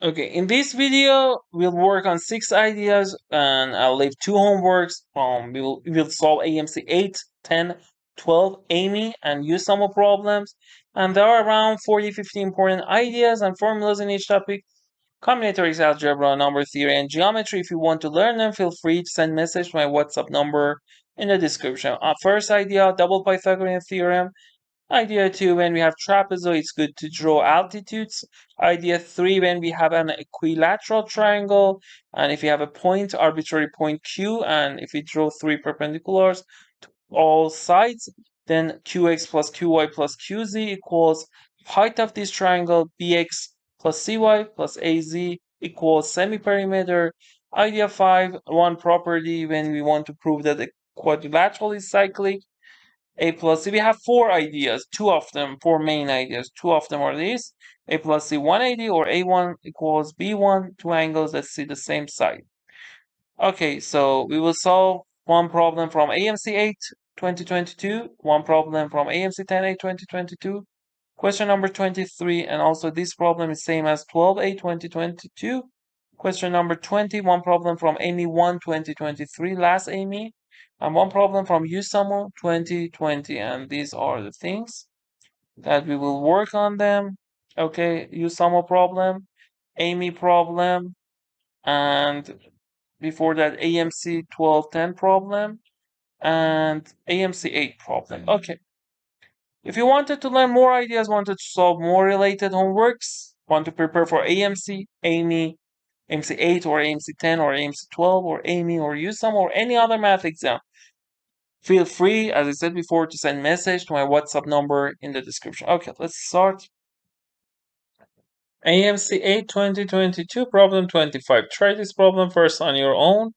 Okay, in this video, we'll work on 6 ideas and I'll leave 2 homeworks from we'll solve AMC 8, 10, 12, AIME and USAMO problems. And there are around 40-50 important ideas and formulas in each topic. Combinatorics, algebra, number theory, and geometry. If you want to learn them, feel free to send message to my WhatsApp number in the description. First idea, double Pythagorean theorem. Idea 2, when we have trapezoid, it's good to draw altitudes. Idea 3, when we have an equilateral triangle, and if you have a point, arbitrary point Q, and if we draw 3 perpendiculars to all sides, then QX plus QY plus QZ equals height of this triangle, BX plus CY plus AZ equals semi-perimeter. Idea 5, one property when we want to prove that the quadrilateral is cyclic. A plus C. We have 4 ideas, 2 of them, 4 main ideas. 2 of them are these. A plus C 180 or A1 equals B1, 2 angles that see the same side. Okay, so we will solve one problem from AMC 8 2022, one problem from AMC 10A 2022, question number 23, and also this problem is same as 12A 2022. Question number 20, one problem from AIME I 2023, last AIME, and one problem from USAMO 2020. And these are the things that we will work on them. Okay, USAMO problem, AIME problem, and before that AMC 1210 problem, and AMC 8 problem. Okay. If you wanted to learn more ideas, wanted to solve more related homeworks, want to prepare for AMC, AIME, AMC 8 or AMC 10 or AMC 12 or AIME or USAM or any other math exam, feel free, as I said before, to send message to my WhatsApp number in the description. Okay, let's start. AMC 8 2022, problem 25. Try this problem first on your own.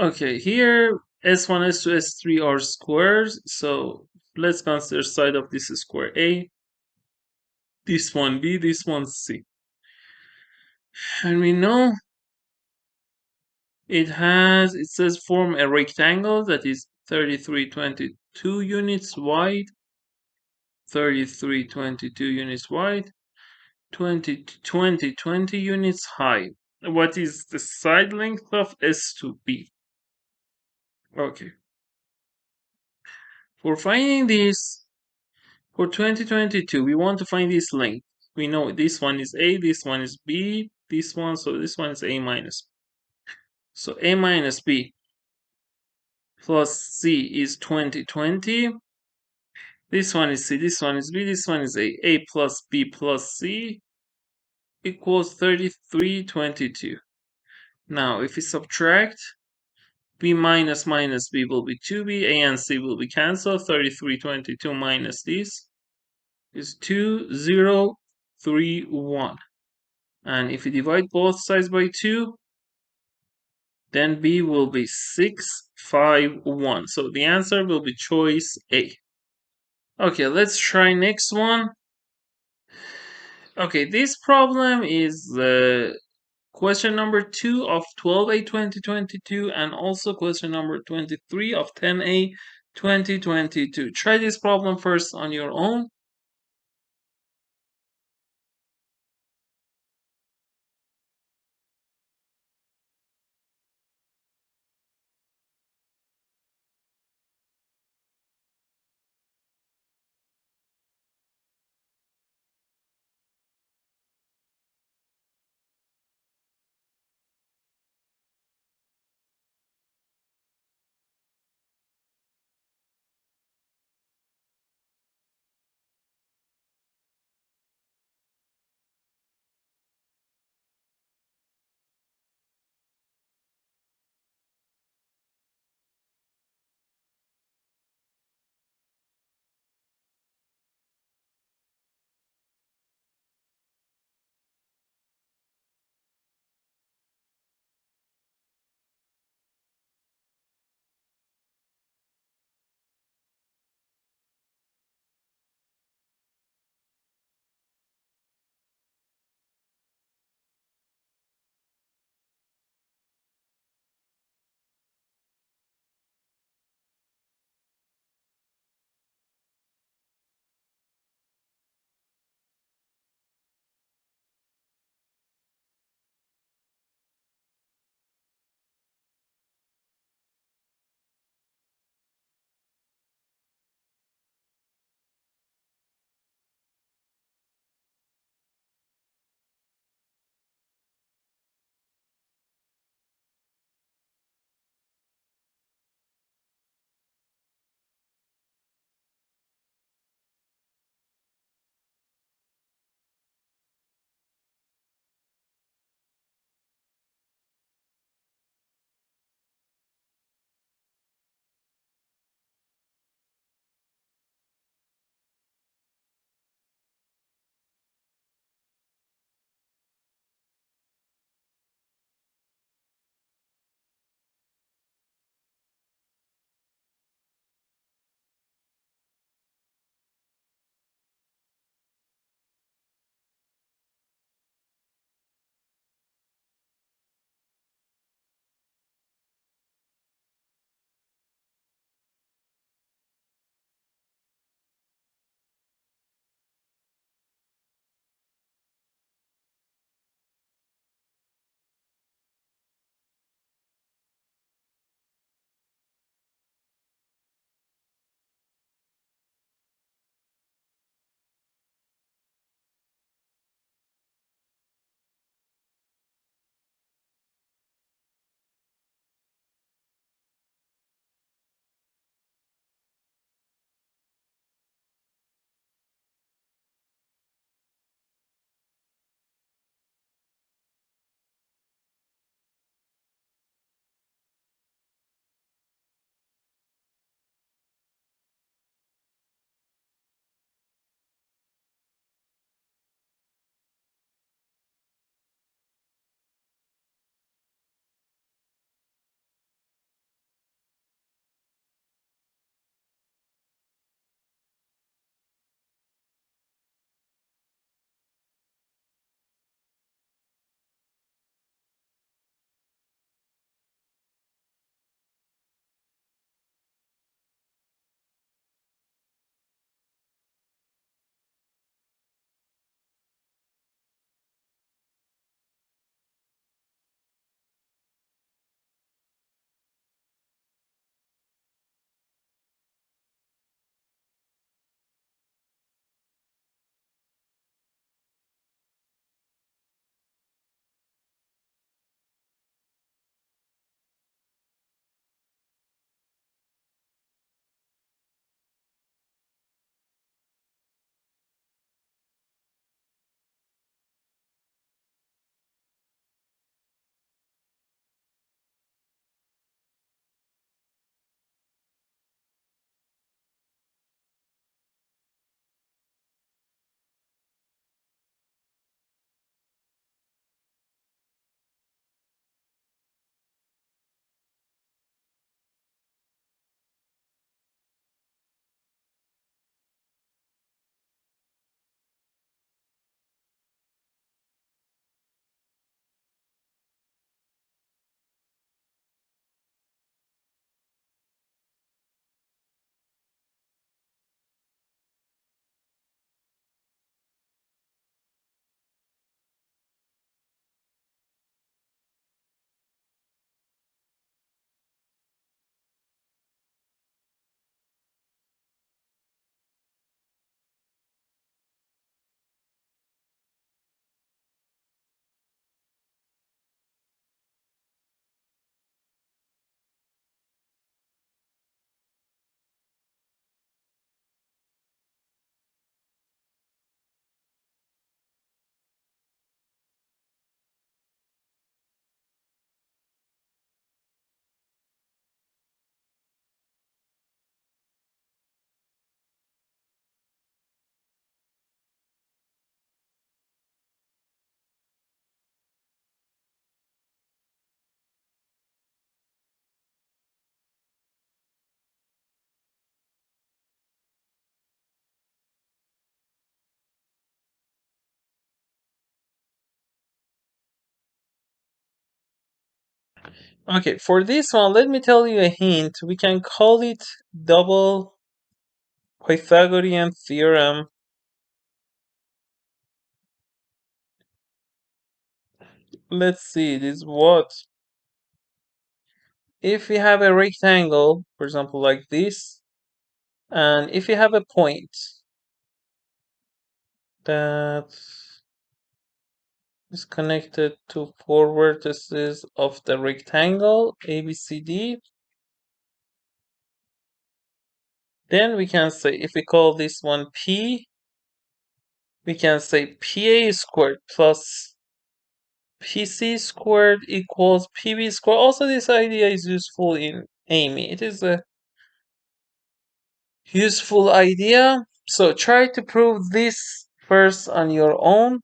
Okay, here S1, S2, S3 are squares. So let's consider side of this square A, this one B, this one C. And we know it says form a rectangle that is 3322 units wide, 3322 units wide, 20 units high. What is the side length of S to B? Okay. For finding this, for 2022, we want to find this length. We know this one is A, this one is B, this one, so this one is A minus. So A minus B plus C is 2020. This one is C, this one is B, this one is A. A plus B plus C equals 3322. Now, if we subtract, B minus minus B will be 2B, A and C will be cancelled. 3322 minus this is 2031. And if we divide both sides by 2, then B will be 651. So the answer will be choice A. Okay, let's try next one. Okay, this problem is question number 2 of 12A 2022 and also question number 23 of 10A 2022. Try this problem first on your own. Okay, for this one, let me tell you a hint. We can call it double Pythagorean theorem. Let's see, it is what? If we have a rectangle, for example, like this, and if you have a point that is connected to four vertices of the rectangle ABCD, then we can say, if we call this one P, we can say PA squared plus PC squared equals PB squared. Also, this idea is useful in AIME. It is a useful idea. So try to prove this first on your own.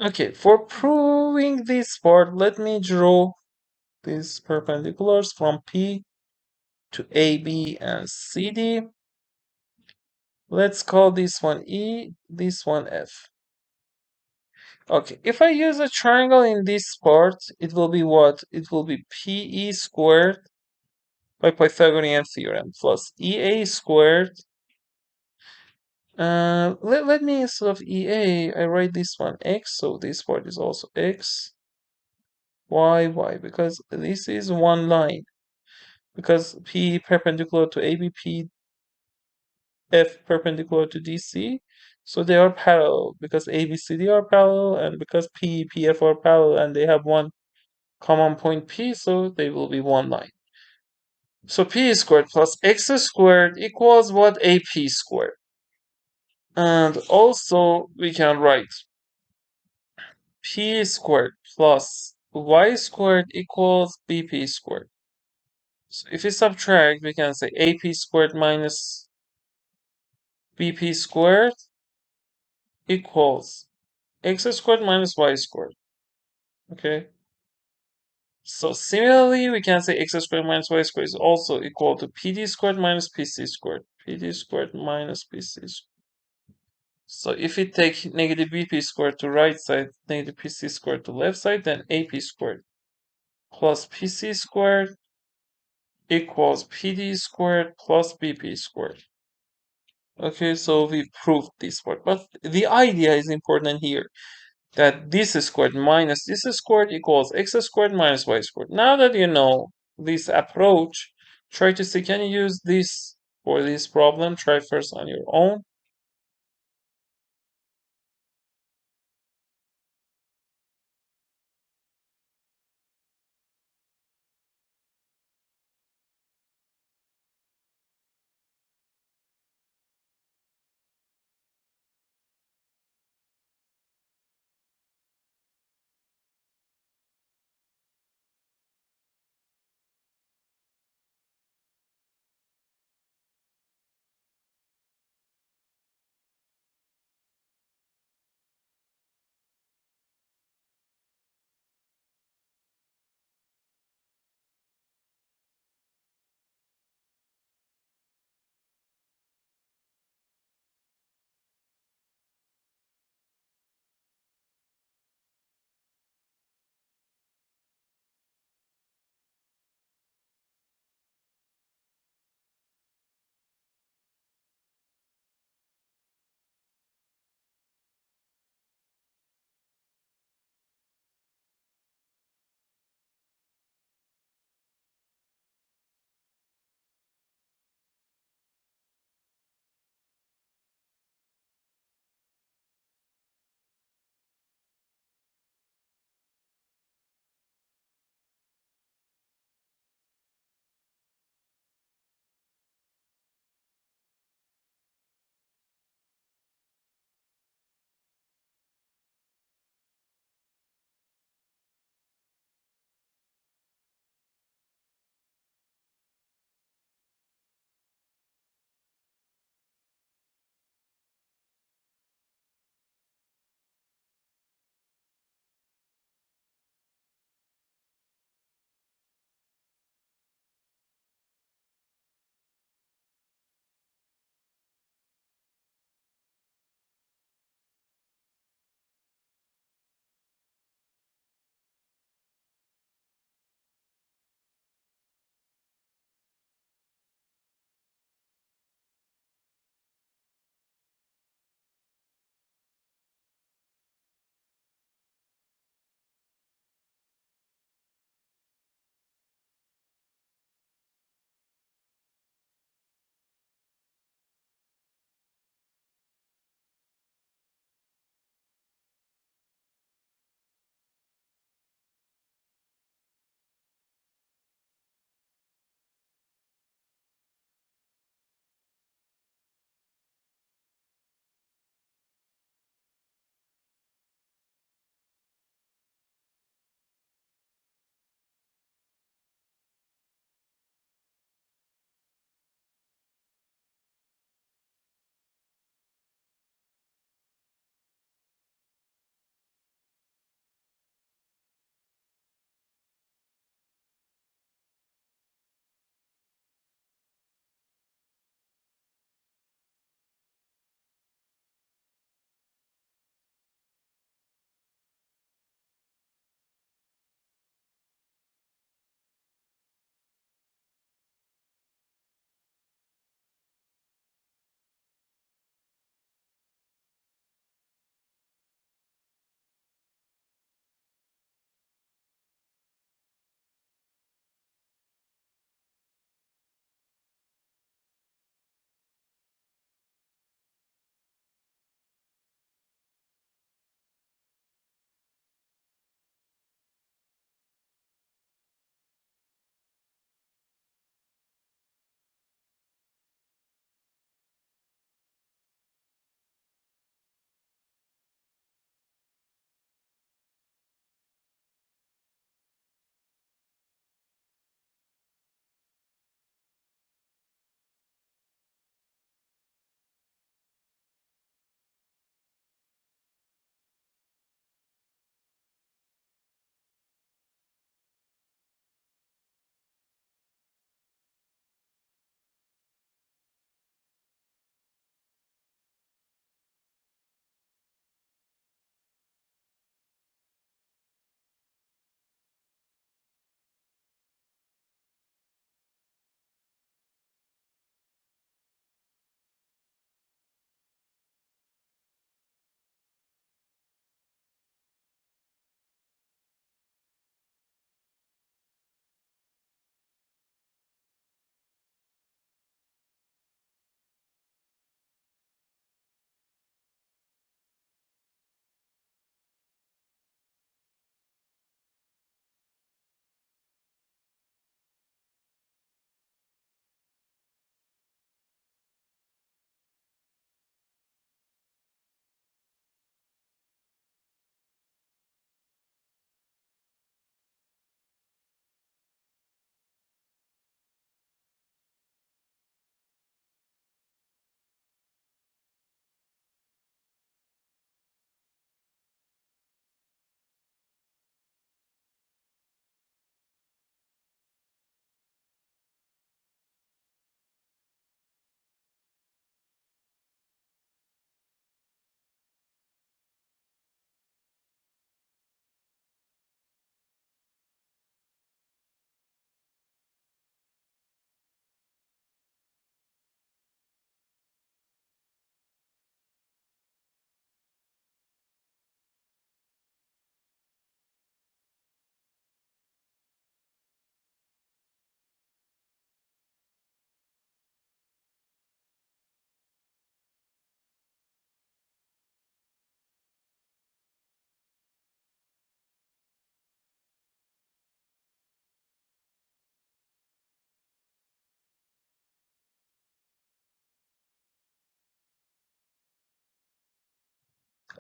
Okay, for proving this part, let me draw these perpendiculars from P to AB and CD. Let's call this one E, this one F. Okay, if I use a triangle in this part, it will be what? It will be PE squared by Pythagorean theorem plus EA squared. Let me, instead of EA, I write this one X, so this part is also X, Y, because this is one line. Because P perpendicular to AB, P F perpendicular to DC, so they are parallel because ABCD are parallel, and because PF are parallel and they have one common point P, so they will be one line. So P squared plus X squared equals what? AP squared. And also we can write P squared plus Y squared equals BP squared. So if we subtract, we can say AP squared minus BP squared equals X squared minus Y squared. Okay. So similarly, we can say X squared minus Y squared is also equal to PD squared minus PC squared. PD squared minus PC squared. So if we take negative BP squared to right side, negative PC squared to left side, then AP squared plus PC squared equals PD squared plus BP squared. Okay, so we proved this part. But the idea is important here, that this squared minus this squared equals X squared minus Y squared. Now that you know this approach, try to see, can you use this for this problem? Try first on your own.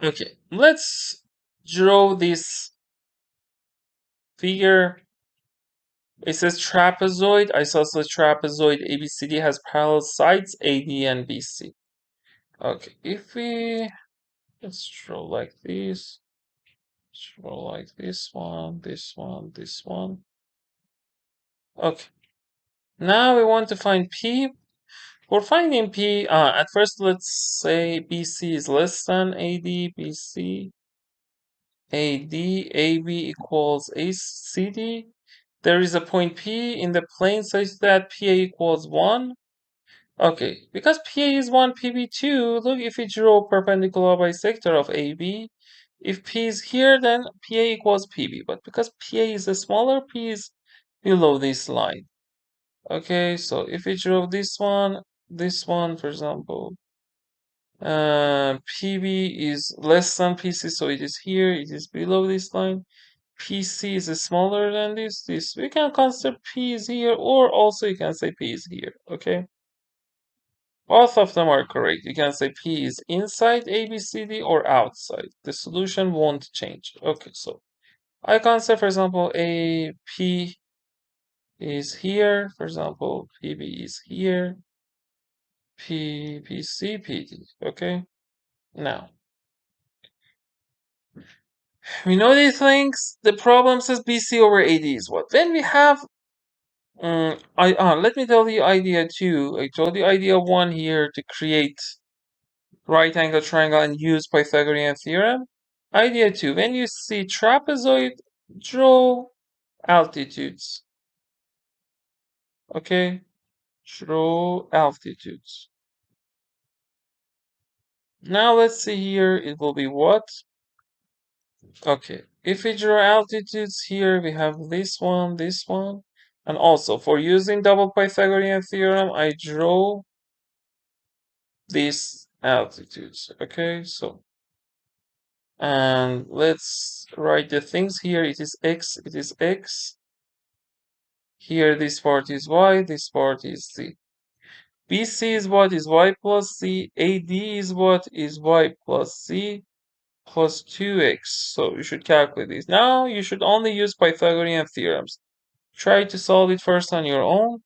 Okay, let's draw this figure. It says trapezoid. Isosceles trapezoid ABCD has parallel sides AD and BC. Okay, if we let's draw like this, draw like this one, this one, this one. Okay, now we want to find P. For finding P, at first let's say BC is less than AD, BC, AD, AB equals ACD. There is a point P in the plane such that PA equals 1. Okay, because PA is 1, PB 2, look, if we draw perpendicular bisector of AB, if P is here, then PA equals PB. But because PA is a smaller, P is below this line. Okay, so if we draw this one, for example, PB is less than PC, so it is here, it is below this line. PC is smaller than this. We can consider P is here, or also you can say P is here, okay? Both of them are correct. You can say P is inside ABCD or outside. The solution won't change. Okay, so I can say, for example, AP is here. For example, PB is here. PBC, PD. Okay, now we know these things. The problem says BC over AD is what? Then we have. Let me tell you idea two. I told you idea one here to create right angle triangle and use Pythagorean theorem. Idea 2. When you see trapezoid, draw altitudes. Okay? Draw altitudes. Now let's see here. It will be what? Okay. If we draw altitudes here, we have this one, this one. And also, for using double Pythagorean theorem, I draw these altitudes. Okay? So and let's write the things here. It is x, it is x. Here this part is y, this part is z. BC is what is y plus z. AD is what is y plus z plus 2x. So you should calculate this. Now you should only use Pythagorean theorems. Try to solve it first on your own.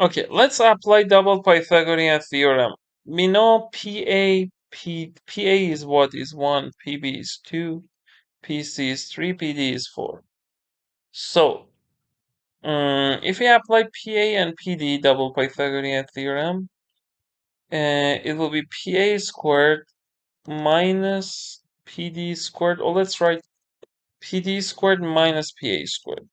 Okay, let's apply double Pythagorean theorem. We know PA is what is 1, PB is 2, PC is 3, PD is 4. So, if we apply PA and PD double Pythagorean theorem, it will be PA squared minus PD squared, or let's write PD squared minus PA squared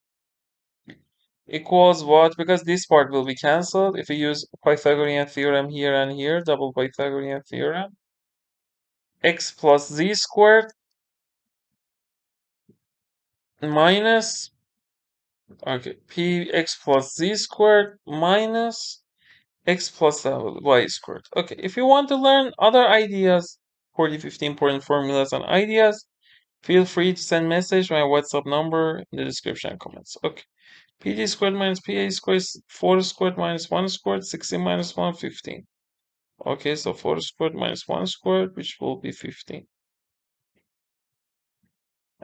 equals what? Because this part will be cancelled if we use Pythagorean theorem here and here, double Pythagorean theorem. X plus z squared minus, okay, px plus z squared minus x plus y squared. Okay, if you want to learn other ideas, 40, 50 important formulas and ideas, feel free to send message my WhatsApp number in the description and comments. Okay. PD squared minus PA squared is 4 squared minus 1 squared, 16 minus 1, 15. Okay, so 4 squared minus 1 squared, which will be 15.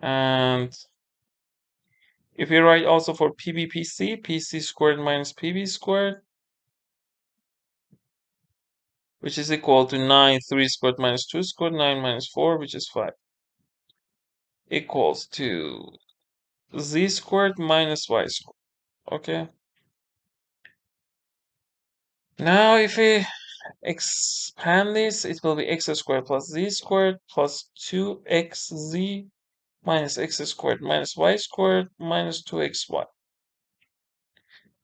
And if we write also for PBPC, PC squared minus PB squared, which is equal to 9, 3 squared minus 2 squared, 9 minus 4, which is 5, equals to z squared minus y squared. Okay. Now if we expand this, it will be x squared plus z squared plus 2xz minus x squared minus y squared minus 2xy.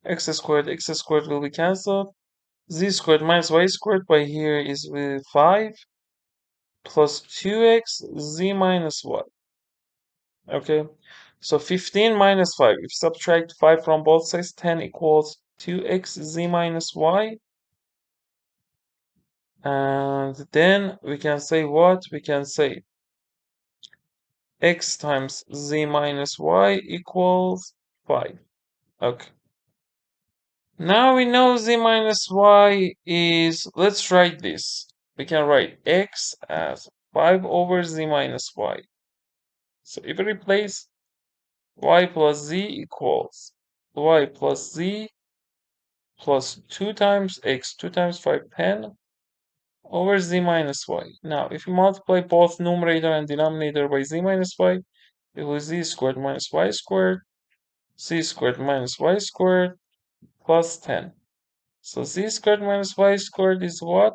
X squared will be cancelled. Z squared minus y squared by here is with 5 plus 2x z minus y. Okay, so 15 minus 5. If you subtract 5 from both sides, 10 equals 2x z minus y. And then we can say what? We can say x times z minus y equals 5. Okay. Now we know z minus y is, let's write this. We can write x as 5 over z minus y. So if we replace y plus z equals y plus z plus 2 times x, 2 times 5, 10 over z minus y. Now, if you multiply both numerator and denominator by z minus y, it will be z squared minus y squared, z squared minus y squared plus 10. So z squared minus y squared is what?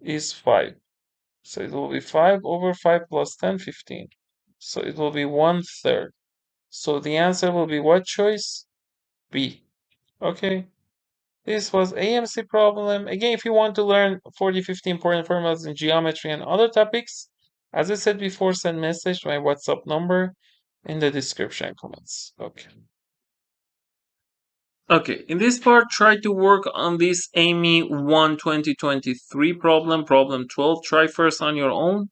Is 5. So it will be 5 over 5 plus 10, 15. So it will be 1/3. So the answer will be what choice? B. Okay. This was AMC problem. Again, if you want to learn 40, 50 important formulas in geometry and other topics, as I said before, send message to my WhatsApp number in the description comments. Okay. Okay, in this part, try to work on this AIME I 2023 problem, problem 12. Try first on your own.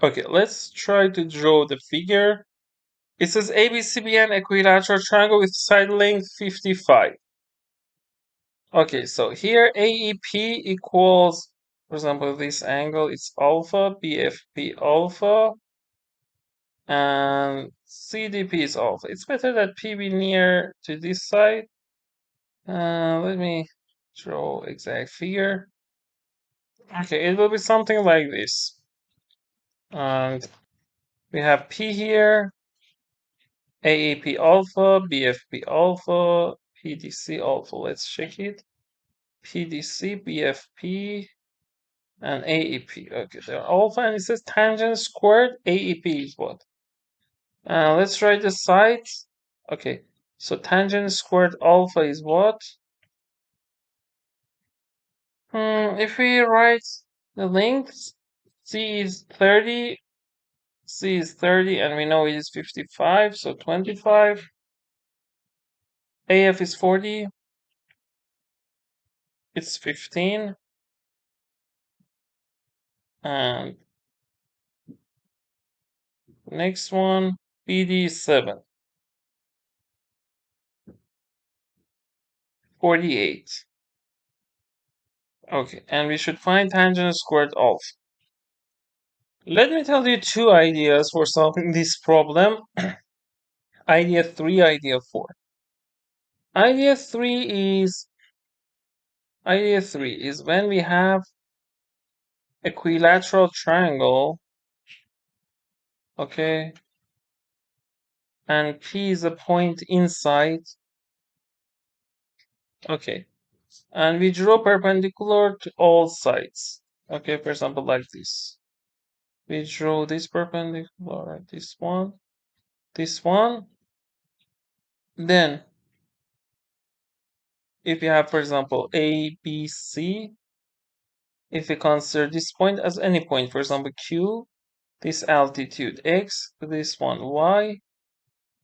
Okay, let's try to draw the figure. It says ABCBN equilateral triangle with side length 55. Okay, so here AEP equals, for example, this angle is alpha, BFP alpha, and CDP is alpha. It's better that P be near to this side. Let me draw exact figure. Okay, it will be something like this. And we have P here, AEP alpha, BFP alpha, PDC alpha. Let's check it. PDC, BFP, and AEP. Okay, they're alpha, and it says tangent squared. AEP is what? Let's write the sides. Okay, so tangent squared alpha is what? If we write the lengths, C is 30, C is 30, and we know it is 55, so 25. AF is 40, it's 15, and next one, BD is 7, 48. Okay, and we should find tangent squared alpha. Let me tell you two ideas for solving this problem. Idea 3, idea 4. Idea 3 is when we have equilateral triangle, okay, and P is a point inside, okay, and we draw perpendicular to all sides, okay, for example, like this. We draw this perpendicular, this one, then if you have, for example, A, B, C, if we consider this point as any point, for example, Q, this altitude X, this one Y,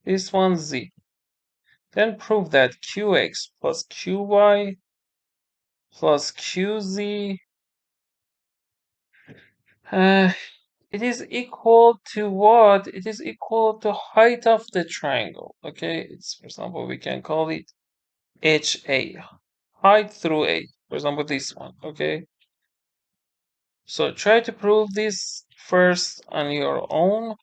this one Z, then prove that QX plus QY plus QZ, it is equal to what? It is equal to height of the triangle, okay? It's, for example, we can call it HA, height through A, for example, this one, okay? So try to prove this first on your own.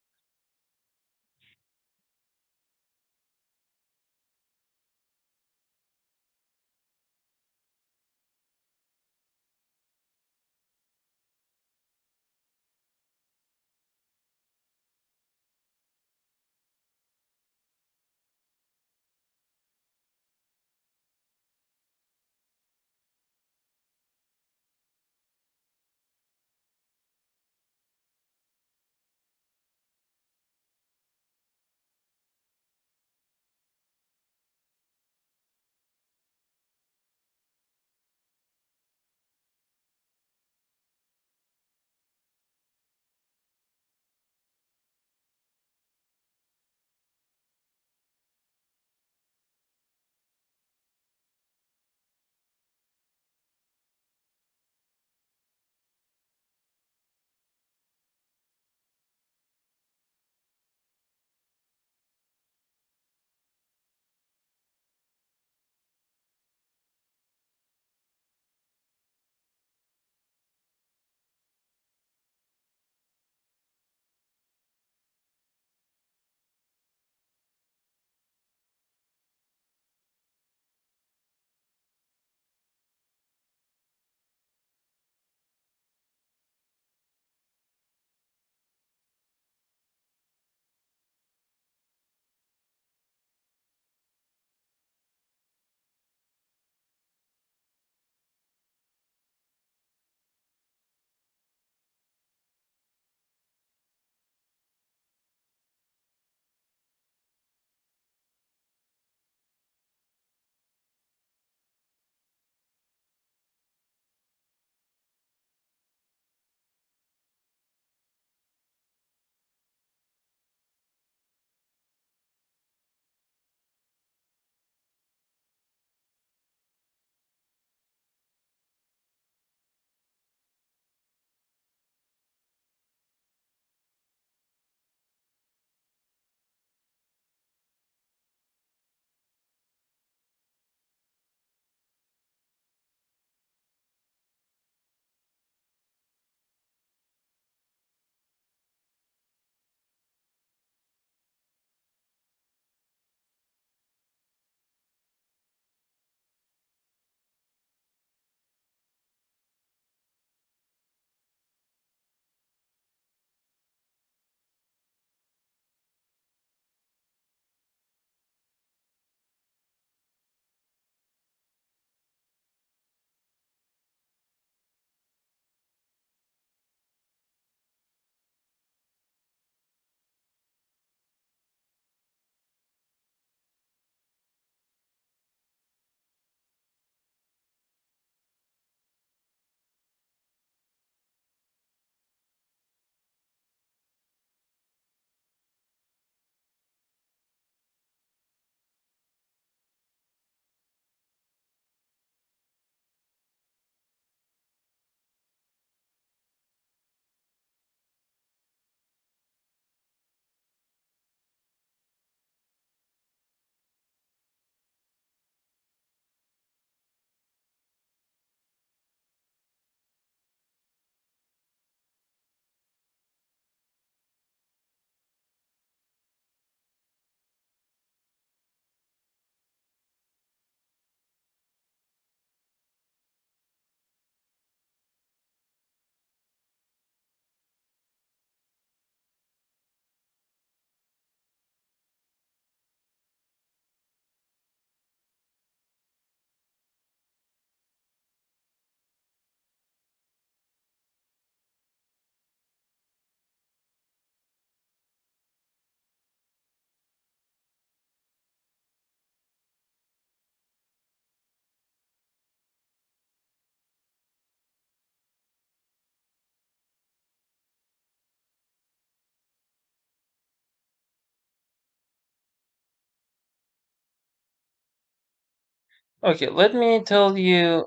Okay, let me tell you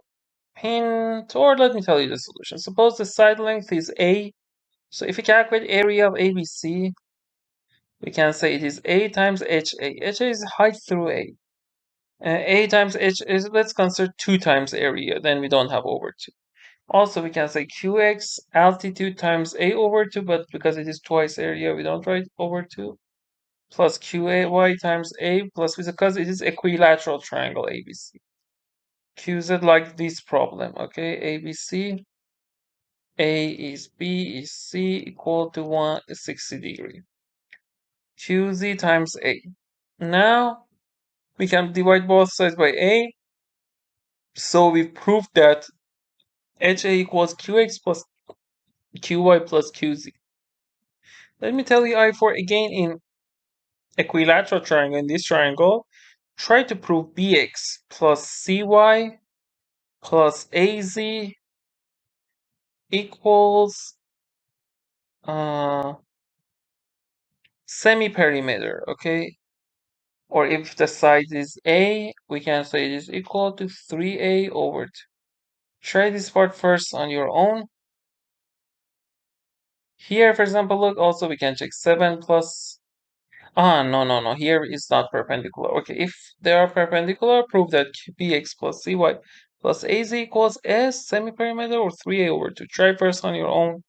hint, or let me tell you the solution. Suppose the side length is A. So if we calculate area of ABC, we can say it is A times HA. HA is height through A. A times H is, let's consider 2 times area, then we don't have over 2. Also, we can say QX altitude times A over 2, but because it is twice area, we don't write over 2. Plus QAY times A plus because it is equilateral triangle ABC. QZ like this problem, okay? ABC, A is B is C equal to 160 degree. QZ times A. Now, we can divide both sides by A. So we proved that HA equals QX plus QY plus QZ. Let me tell you I for again in equilateral triangle, in this triangle, try to prove BX plus CY plus AZ equals semi-perimeter, okay? Or if the side is A, we can say it is equal to 3A over 2. Try this part first on your own. Here, for example, look, also we can check 7 plus... no. Here is not perpendicular. Okay, if they are perpendicular, prove that bx plus cy plus az equals s semi-perimeter or 3a over 2. Try first on your own.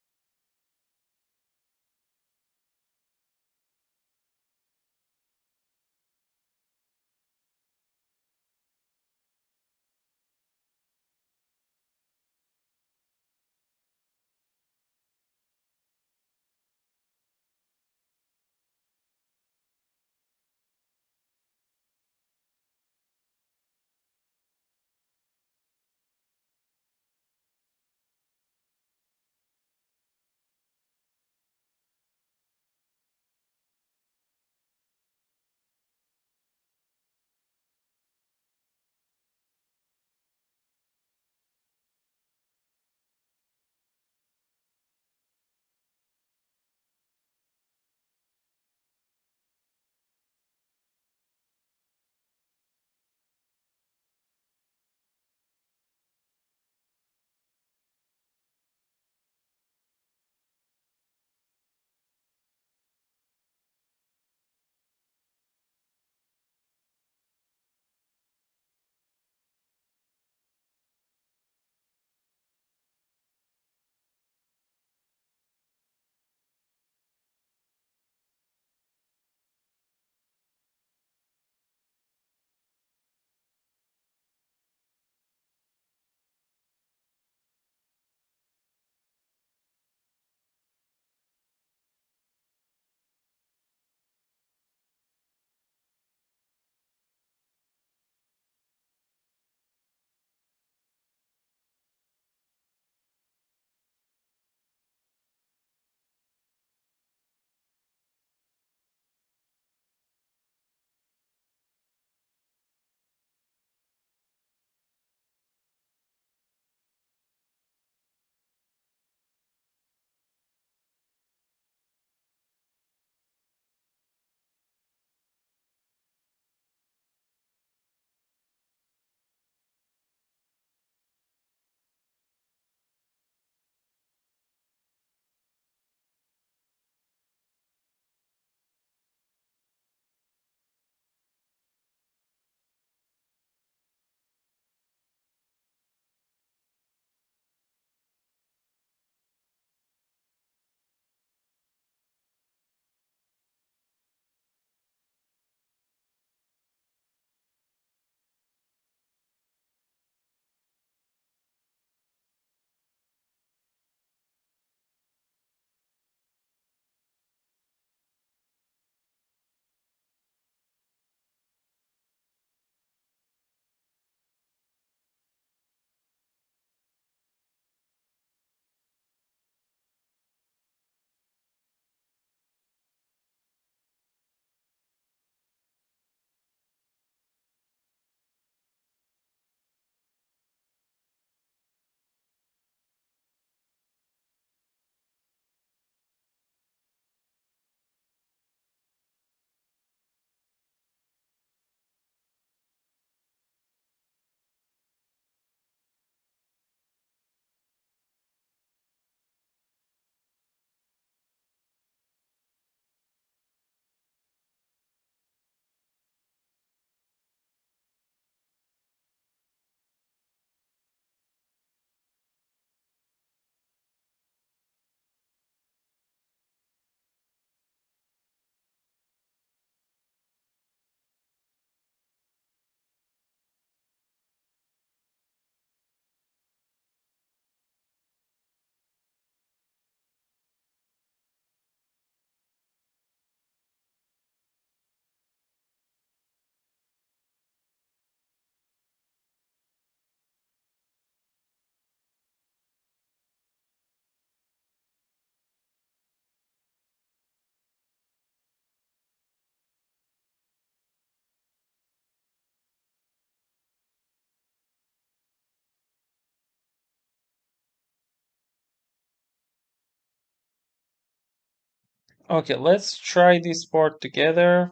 Okay, let's try this part together.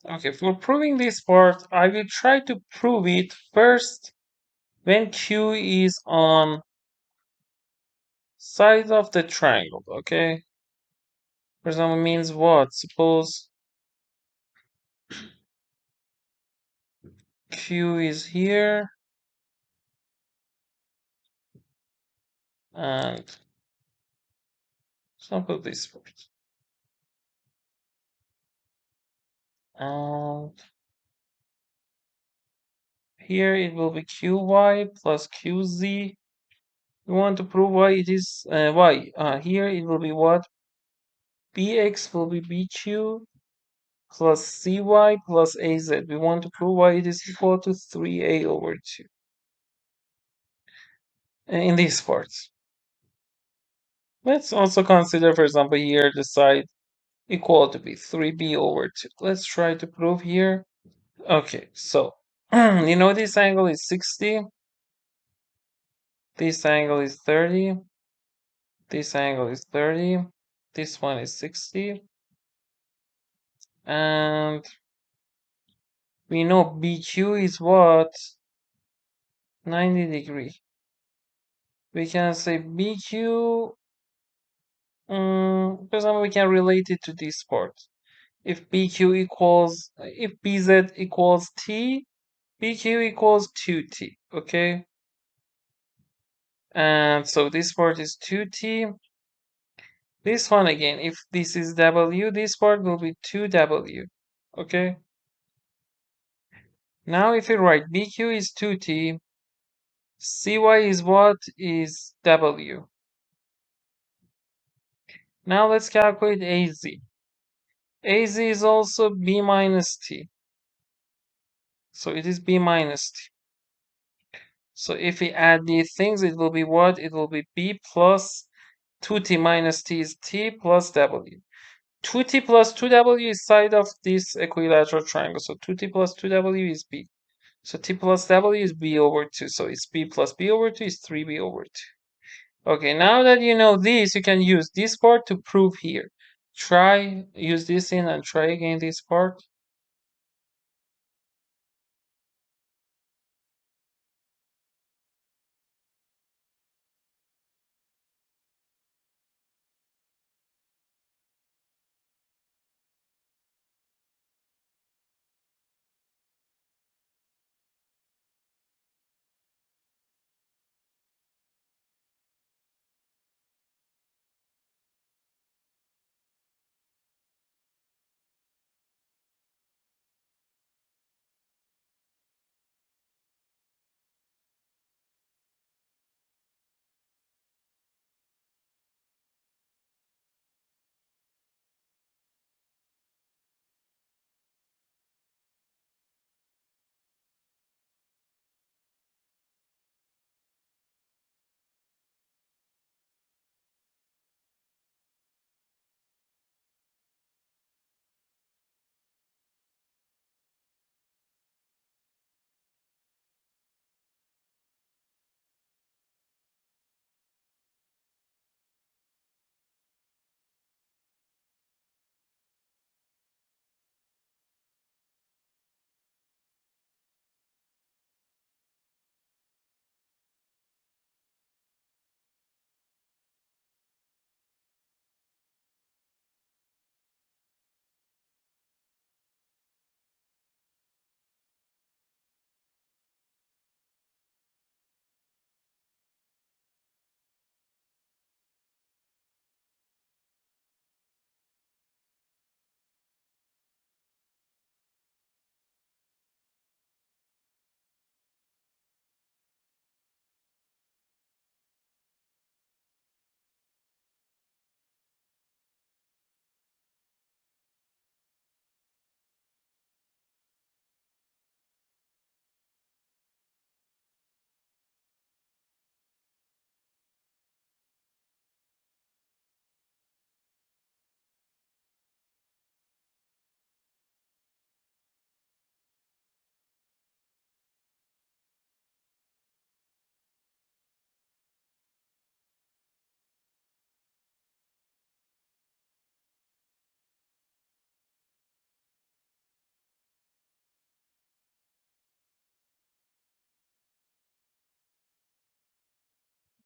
Okay, for proving this part, I will try to prove it first when Q is on side of the triangle, okay? For example, means what? Suppose Q is here and example this part. And here it will be QY plus QZ. We want to prove why it is y. Here it will be what? BX will be BQ plus CY plus AZ. We want to prove why it is equal to 3A over 2. In these parts. Let's also consider, for example, here the side equal to be 3B over 2. Let's try to prove here. Okay, so you know this angle is 60. This angle is 30. This angle is 30. This one is 60. And we know BQ is what? 90 degree. We can say BQ, for example, we can relate it to this part. If if BZ equals T, BQ equals 2T, okay? And so this part is 2T. This one again, if this is W, this part will be 2W, okay? Now if you write BQ is 2T, CY is what? Is W. Now let's calculate AZ. AZ is also B minus T. So it is B minus T. So if we add these things, it will be what? It will be B plus 2T minus T is T plus W. 2T plus 2W is side of this equilateral triangle. So 2T plus 2W is B. So T plus W is B over 2. So it's B plus B over 2 is 3B over 2. Okay, now that you know this, you can use this part to prove here. Use this in and try again this part.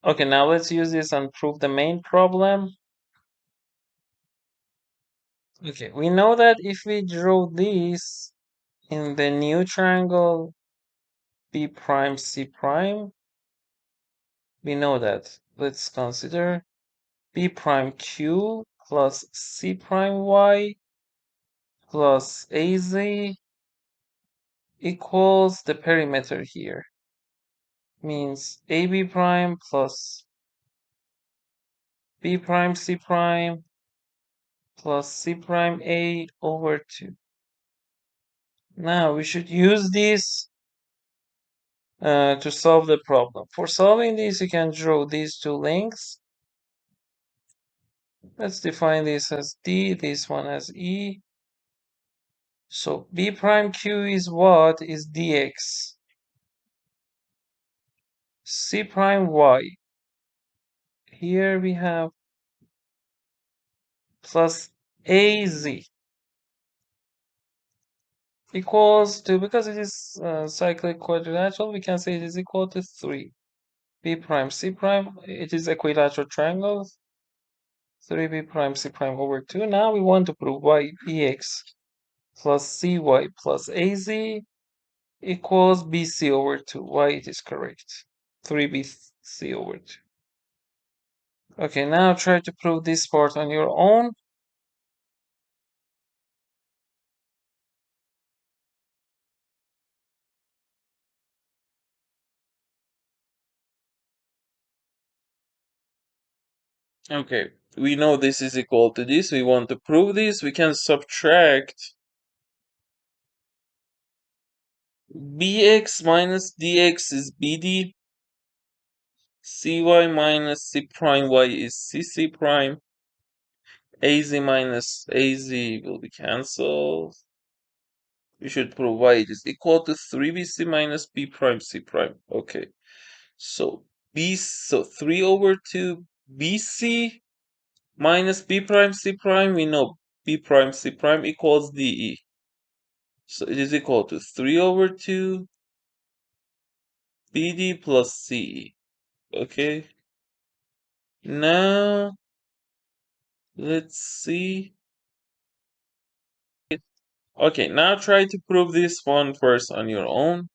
Okay, now let's use this and prove the main problem. Okay, we know that if we draw this in the new triangle B prime C prime, we know that. Let's consider B prime Q plus C prime Y plus AZ equals the perimeter here. Means AB prime plus B prime C prime plus C prime A over 2. Now we should use this to solve the problem. For solving this, you can draw these two lengths. Let's define this as D, this one as E. So B prime Q is what? Is dx. C prime Y. Here we have plus AZ equals to, because it is cyclic quadrilateral, we can say it is equal to 3. B prime C prime, it is equilateral triangle. 3B prime C prime over 2. Now we want to prove y bx plus cy plus az equals bc over 2. Why it is correct. 3bc over 2. Okay, now try to prove this part on your own. Okay, we know this is equal to this. We want to prove this. We can subtract bx minus dx is bd. Cy minus c prime y is cc prime. Az minus az will be cancelled. We should provide is equal to 3bc minus b prime c prime. Okay, so 3 over 2 bc minus b prime c prime, we know b prime c prime equals de. So it is equal to 3 over 2 bd plus ce. Okay, now let's see. Okay, now try to prove this one first on your own.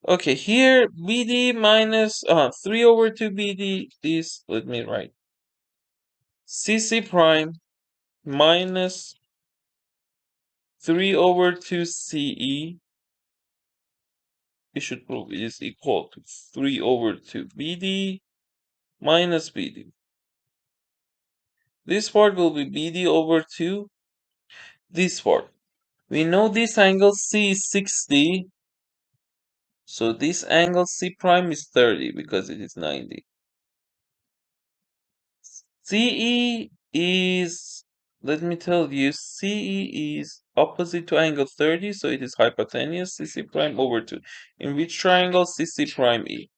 Okay, here BD minus 3 over 2 BD, this, let me write, CC prime minus 3 over 2 CE, we should prove it is equal to 3 over 2 BD minus BD. This part will be BD over 2, this part. We know this angle C is 60, so this angle C prime is 30 because it is 90. CE is, let me tell you, CE is opposite to angle 30, so it is hypotenuse CC prime over 2. In which triangle? CC prime E.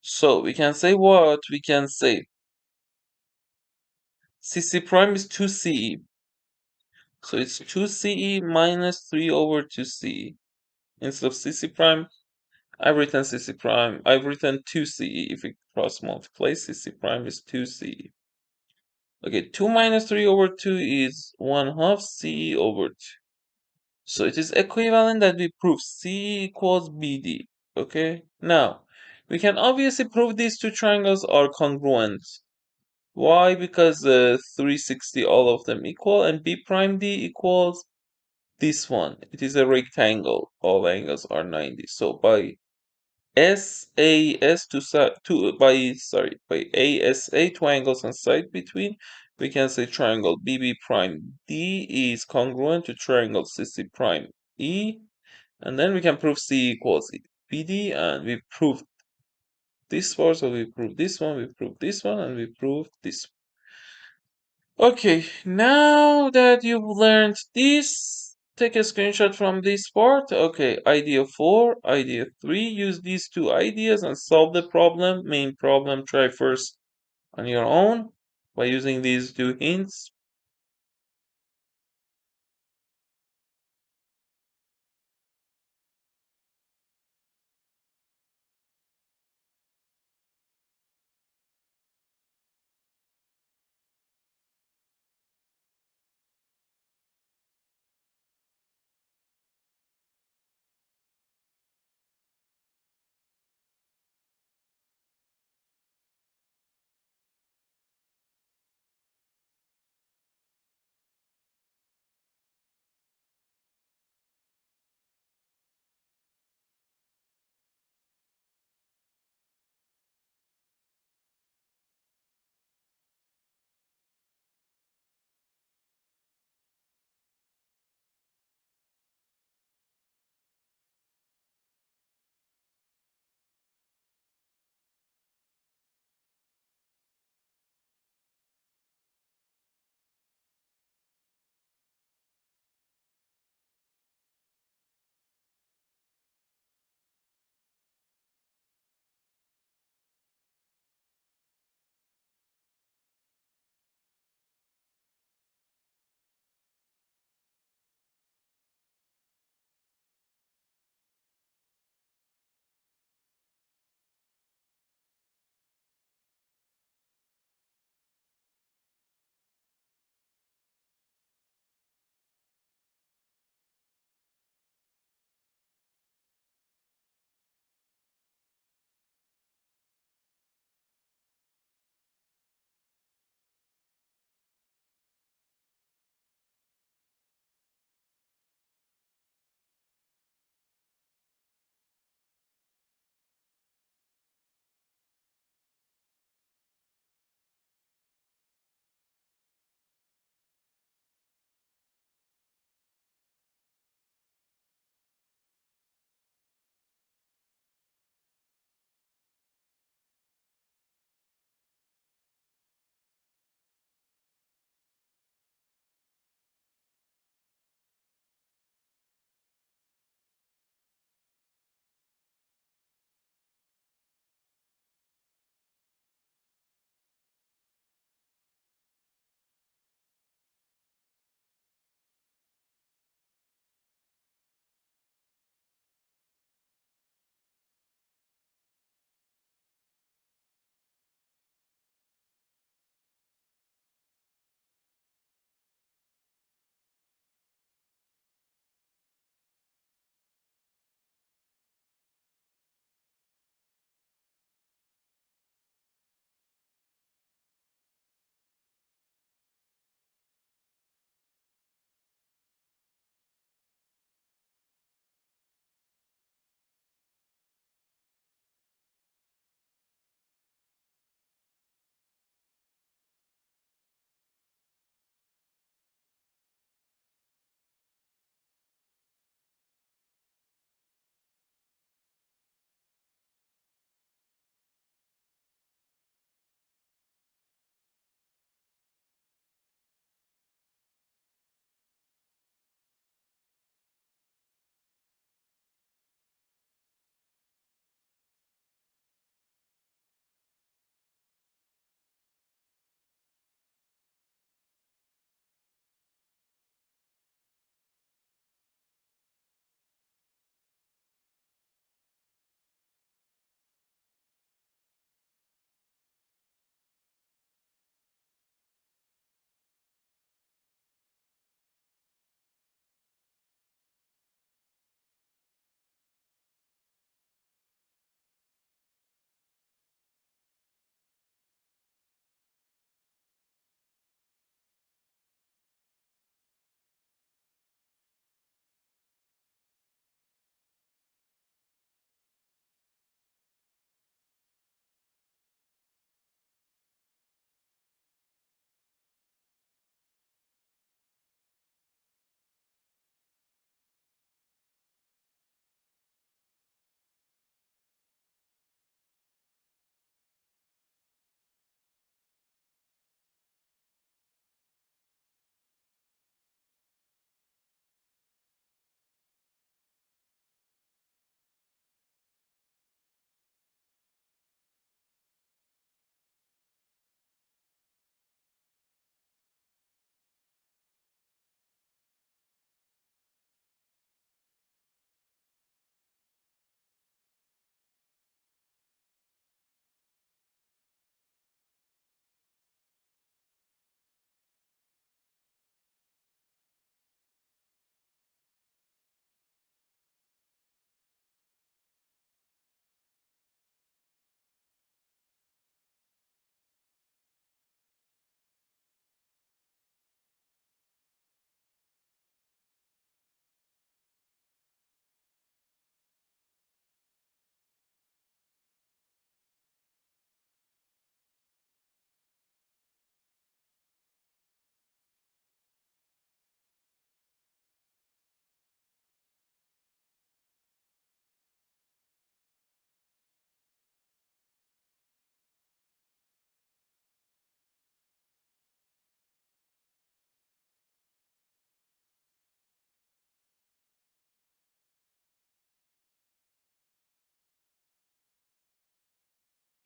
So we can say what? We can say CC prime is 2CE. So it's 2CE minus 3 over 2CE. Instead of CC prime, I've written CC prime. I've written 2CE. If we cross multiply, CC prime is 2CE. Okay, 2 minus 3 over 2 is 1 half CE over 2. So it is equivalent that we prove CE equals BD. Okay, now we can obviously prove these two triangles are congruent. Why? Because 360 all of them equal, and B prime D equals this one. It is a rectangle. All angles are 90. So by SAS by ASA, two angles on side between, we can say triangle BB prime D is congruent to triangle CC prime E, and then we can prove C equals BD, and we proved this one, so we proved this one, we proved this one, and we proved this one. Okay, now that you've learned this, take a screenshot from this part. Okay, idea 4, idea 3, use these two ideas and solve the problem. Main problem, try first on your own by using these two hints.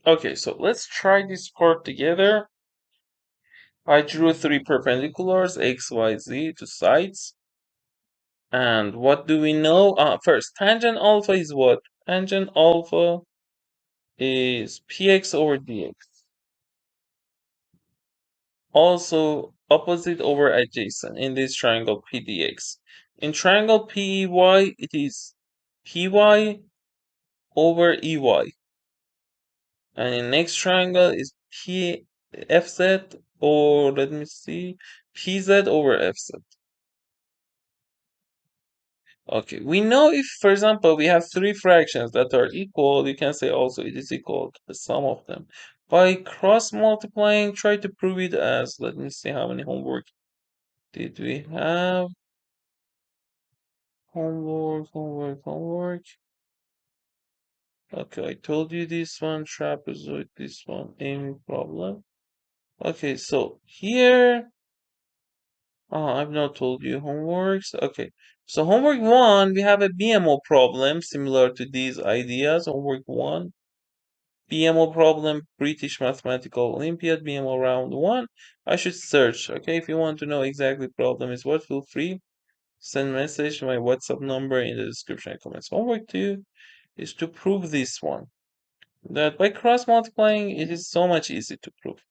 Okay, so let's try this part together. I drew three perpendiculars, x, y, z, to sides. And what do we know? First, tangent alpha is what? Tangent alpha is px over dx. Also, opposite over adjacent in this triangle PDX. In triangle PEY, it is PY over EY. And in next triangle is PFZ, or let me see, PZ over FZ. Okay, we know if, for example, we have three fractions that are equal, you can say also it is equal to the sum of them. By cross multiplying, try to prove it as, let me see how many homework did we have. Homework. Okay, I told you this one, trapezoid, this one, AIME problem. Okay, so here, I've not told you homeworks. Okay, so homework one, we have a BMO problem similar to these ideas. Homework one, BMO problem, British Mathematical Olympiad, BMO round one. I should search, okay? If you want to know exactly problem is what, feel free. Send message to my WhatsApp number in the description and comments. Homework two is to prove this one. That by cross multiplying, it is so much easy to prove.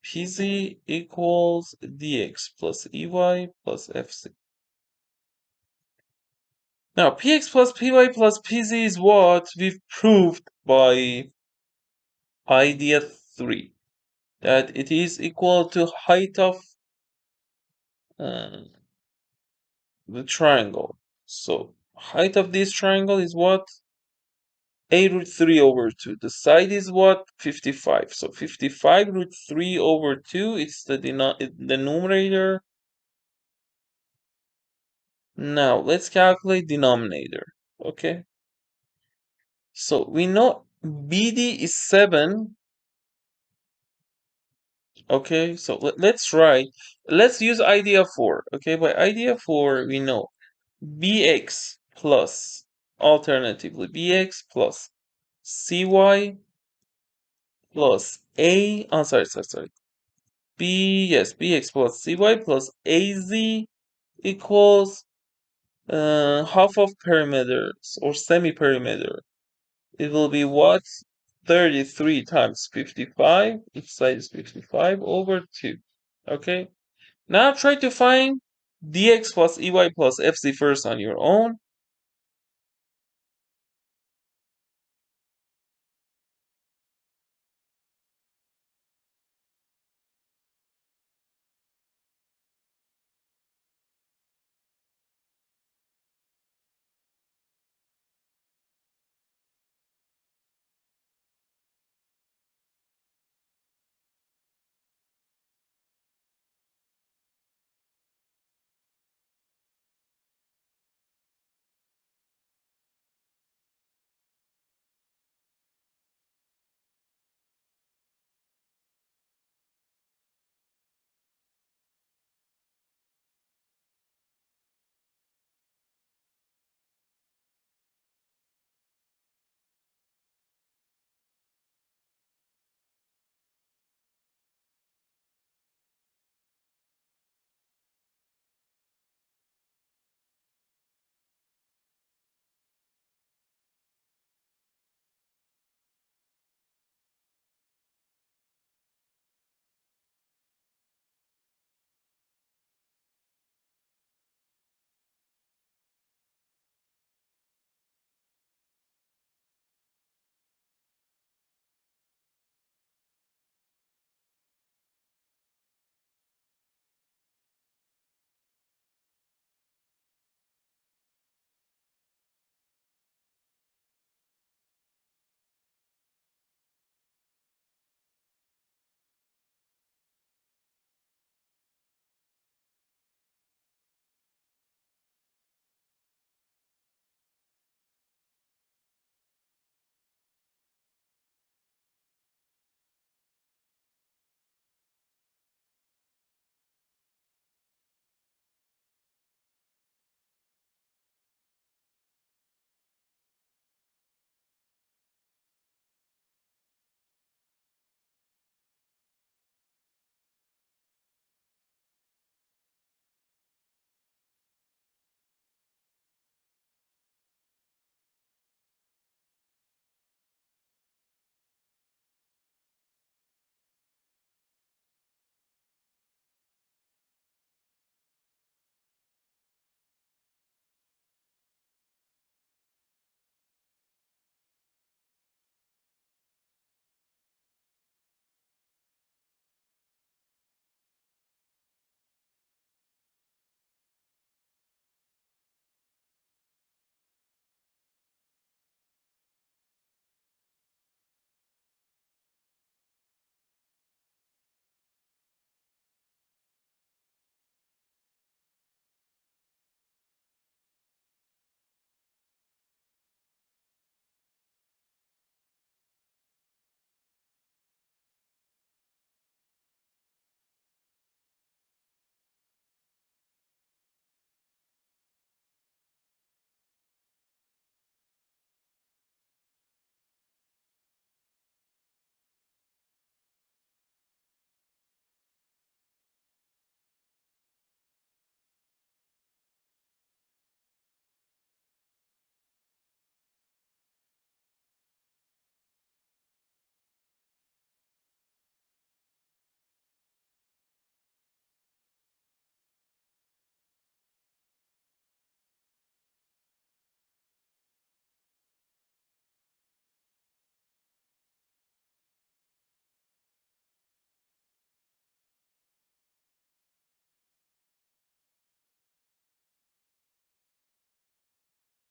Pz equals dx plus ey plus fc. Now, px plus py plus pz is what we've proved by idea 3. That it is equal to height of uh, the triangle. So, height of this triangle is what? A root 3 over 2. The side is what? 55. So 55 root 3 over 2, it's the numerator. Now, let's calculate denominator. Okay? So we know BD is 7. Okay? So let's write. Let's use idea 4. Okay? By idea 4, we know BX plus, alternatively, BX plus CY plus A. Oh, sorry. Bx plus cy plus az equals half of perimeters or semi-perimeter. It will be what? 33 times 55. Each side is 55 over 2. Okay? Now try to find dx plus ey plus fz first on your own.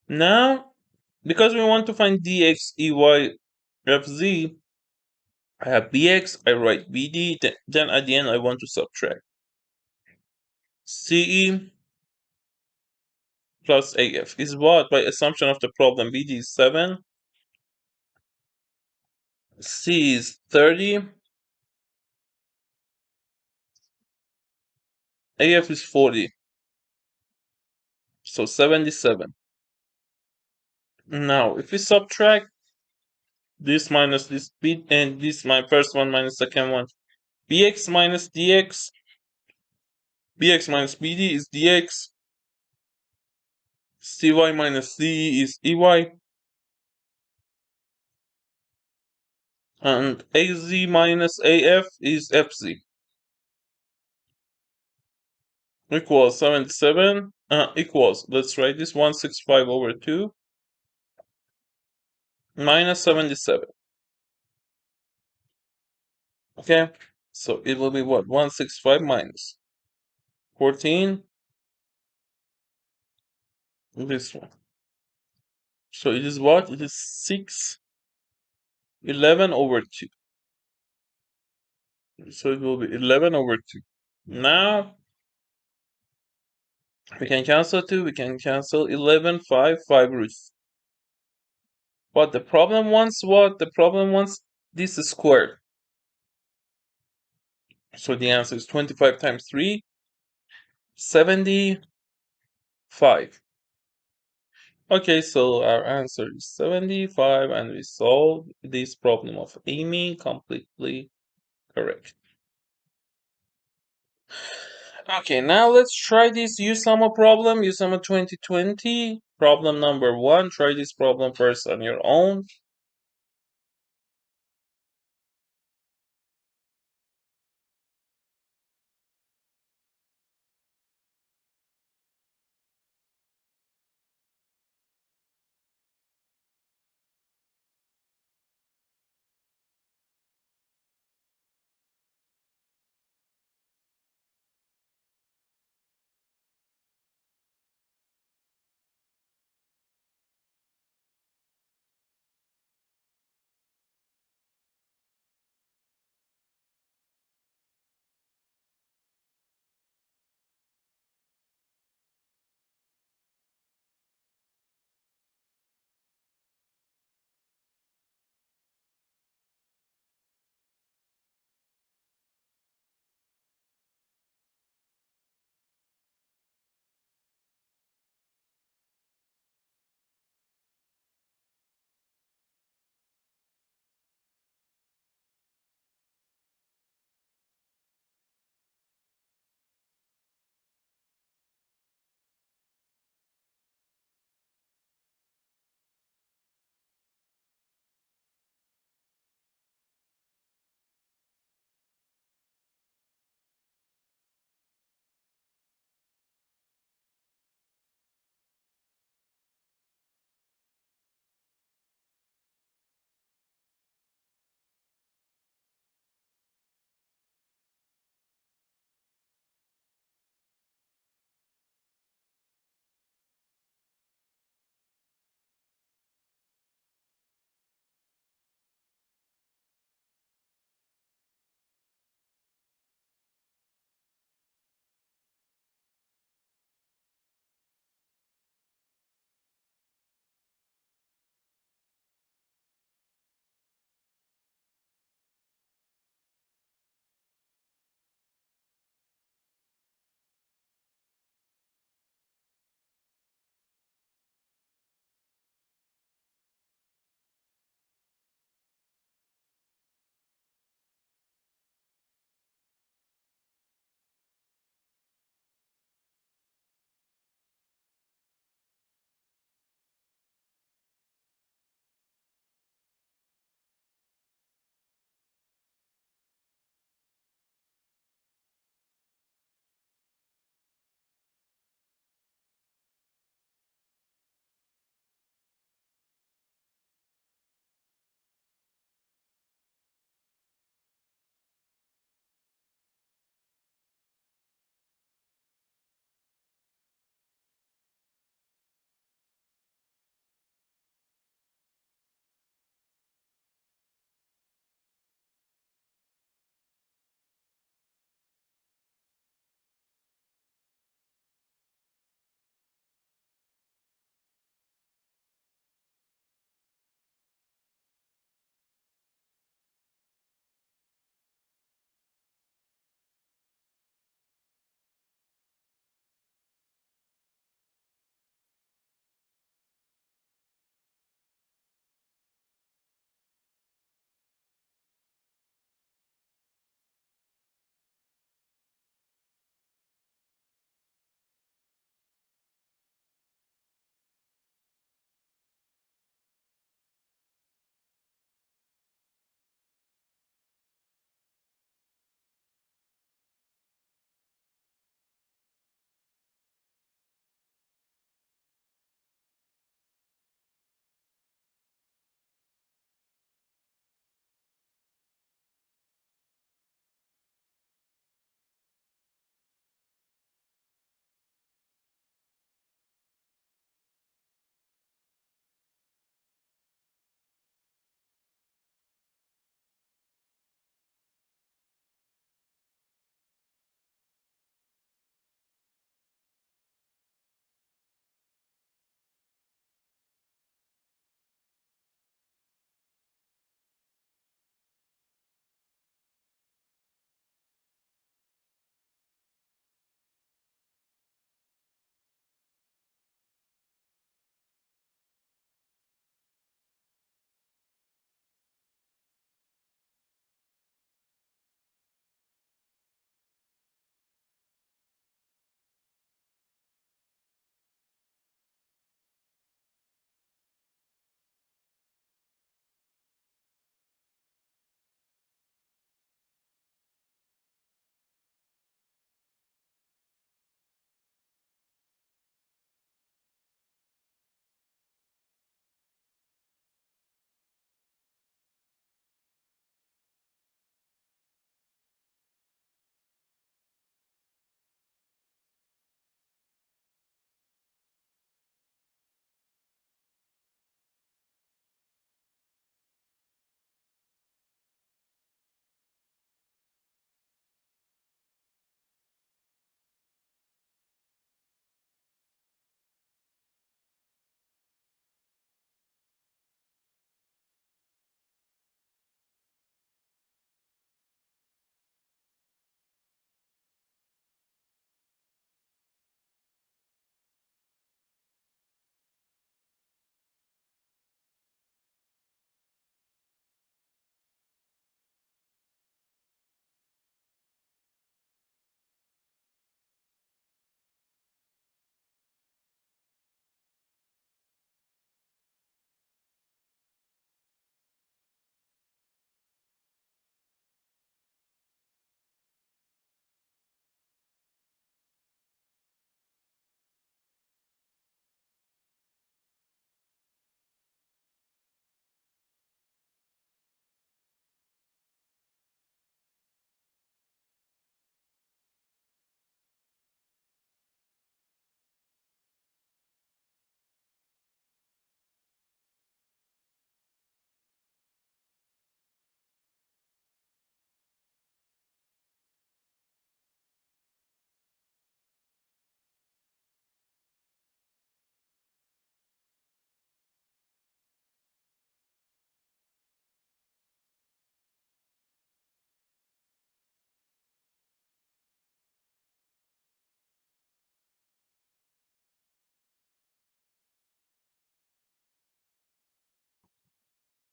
Now, because we want to find dx, ey, fz, I have bx, I write bd, then at the end I want to subtract. ce plus af is what? By assumption of the problem, bd is 7, c is 30, af is 40, so 77. Now, if we subtract this minus this b, and this my first one minus second one, bx minus dx, bx minus bd is dx, cy minus ce is ey, and az minus af is fz, equals 77, equals, let's write this, 165 over 2 minus 77. Okay, so it will be what? 165 minus 14, this one. So it is what? It is 611 over 2. So it will be 11 over 2. Now, we can cancel 2, we can cancel 11, 5, 5 roots. But the problem wants what? The problem wants this squared. So the answer is 25 times 3, 75. Okay, so our answer is 75, and we solved this problem of AIME completely correct. Okay, now let's try this USAMO problem, USAMO 2020. Problem number 1. Try this problem first on your own.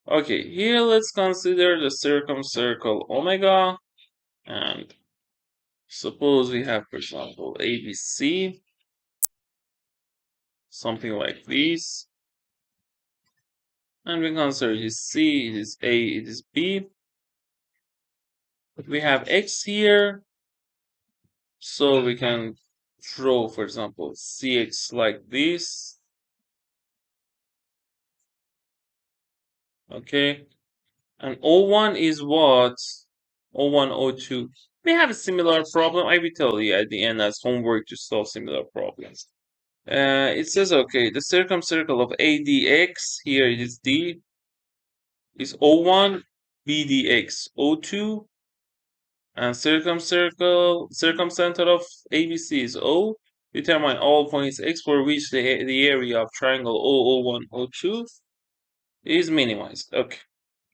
Okay, here let's consider the circumcircle omega, and suppose we have, for example, ABC, something like this, and we consider it is C, it is A, it is B. We have X here, so we can draw, for example, CX like this. Okay, and O1 is what? O1, O2. We have a similar problem. I will tell you at the end as homework to solve similar problems. It says, okay, the circumcircle of ADX, here it is D, is O1, BDX, O2, and circumcenter of ABC is O. Determine all points X for which the area of triangle O01, O2 is minimized. Okay,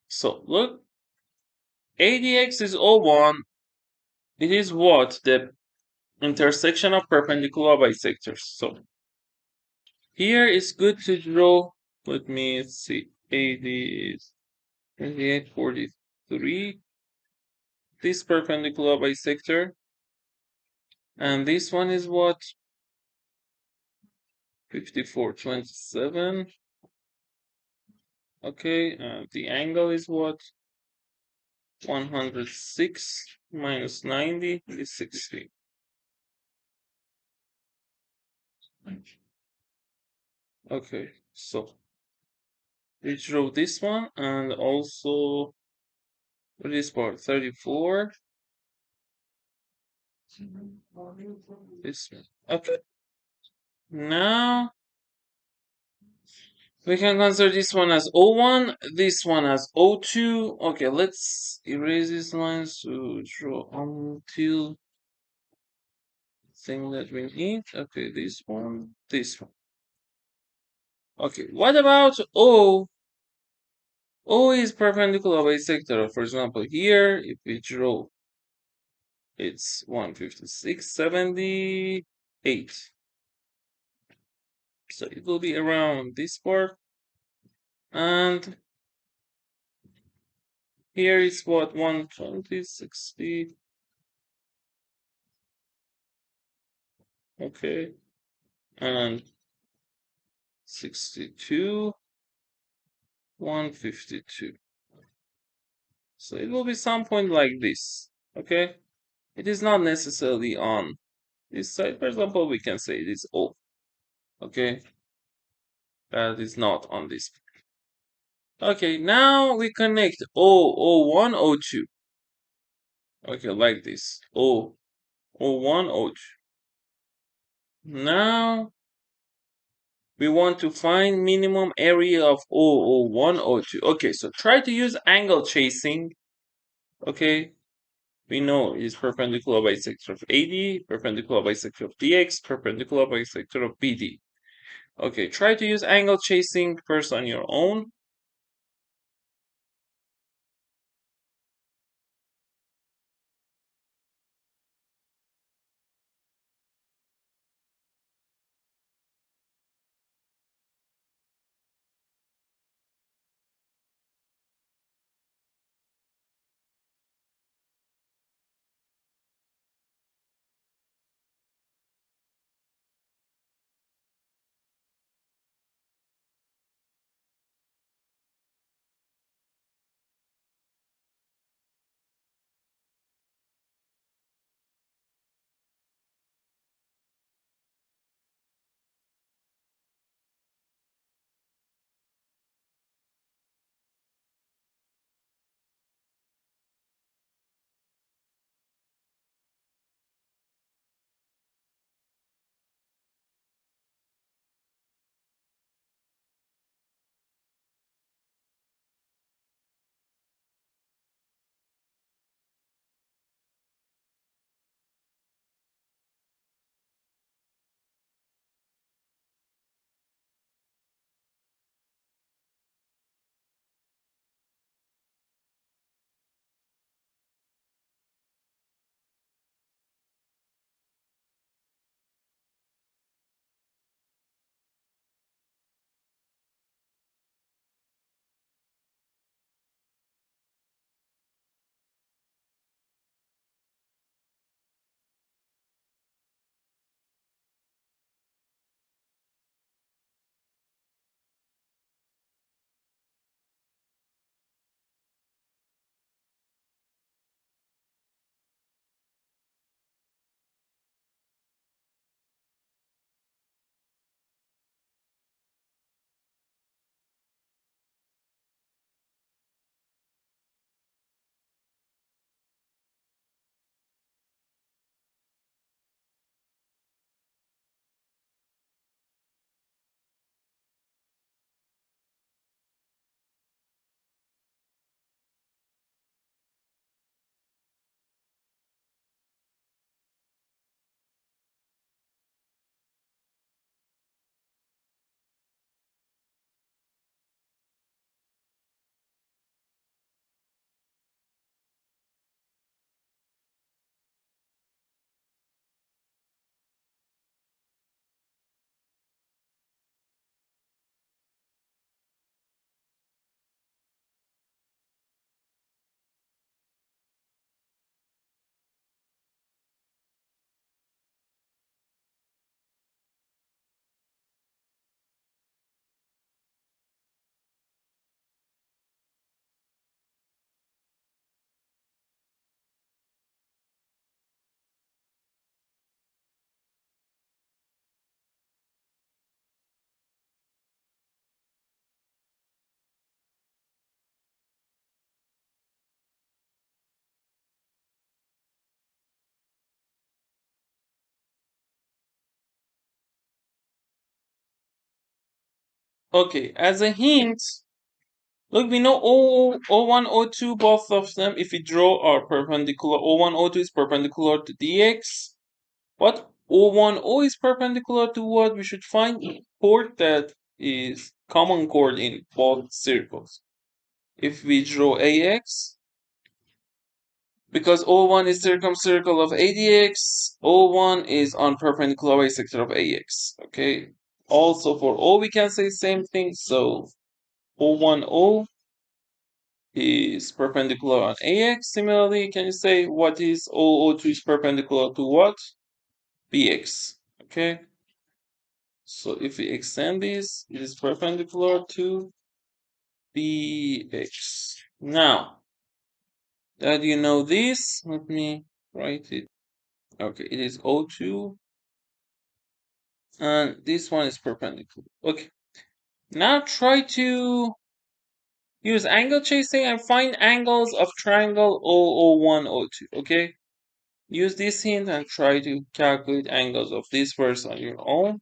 so look, ADX is O1. It is what? The intersection of perpendicular bisectors. So here it's good to draw. Let me see. AD is 28, 43. This perpendicular bisector. And this one is what? 54, 27. Okay, the angle is what? 106 minus 90 is 60. Okay, so we draw this one and also this part 34. This one. Okay. Now we can consider this one as O1, this one as O2. Okay, let's erase these lines to draw until thing that we need. Okay, this one, this one. Okay, what about O? O is perpendicular bisector. For example, here, if we draw, it's 156, 78. So it will be around this part. And here is what? 120, 60. Okay. And 62, 152. So it will be some point like this. Okay. It is not necessarily on this side. For example, we can say it is O. Okay. That is not on this. Okay, now we connect O01, O2. Okay, like this. O01, O2. Now we want to find minimum area of O01, O2. Okay, so try to use angle chasing. Okay, we know it is perpendicular bisector of AD, perpendicular bisector of DX, perpendicular bisector of BD. Okay, try to use angle chasing first on your own. Okay, as a hint, look, we know O1, O2, both of them, if we draw, are perpendicular. O1, O2 is perpendicular to dx. What? O1, O is perpendicular to what? We should find a chord that is common chord in both circles. If we draw AX, because O1 is circumcircle of ADX, O1 is on perpendicular bisector of AX. Okay. Also for O, we can say same thing. So O1, O is perpendicular on AX. Similarly, can you say what is O2 is perpendicular to what? BX. Okay. So if we extend this, it is perpendicular to BX. Now that you know this, let me write it. Okay, it is O2 and this one is perpendicular. Okay. Now try to use angle chasing and find angles of triangle O01, O2. Okay. Use this hint and try to calculate angles of this verse on your own.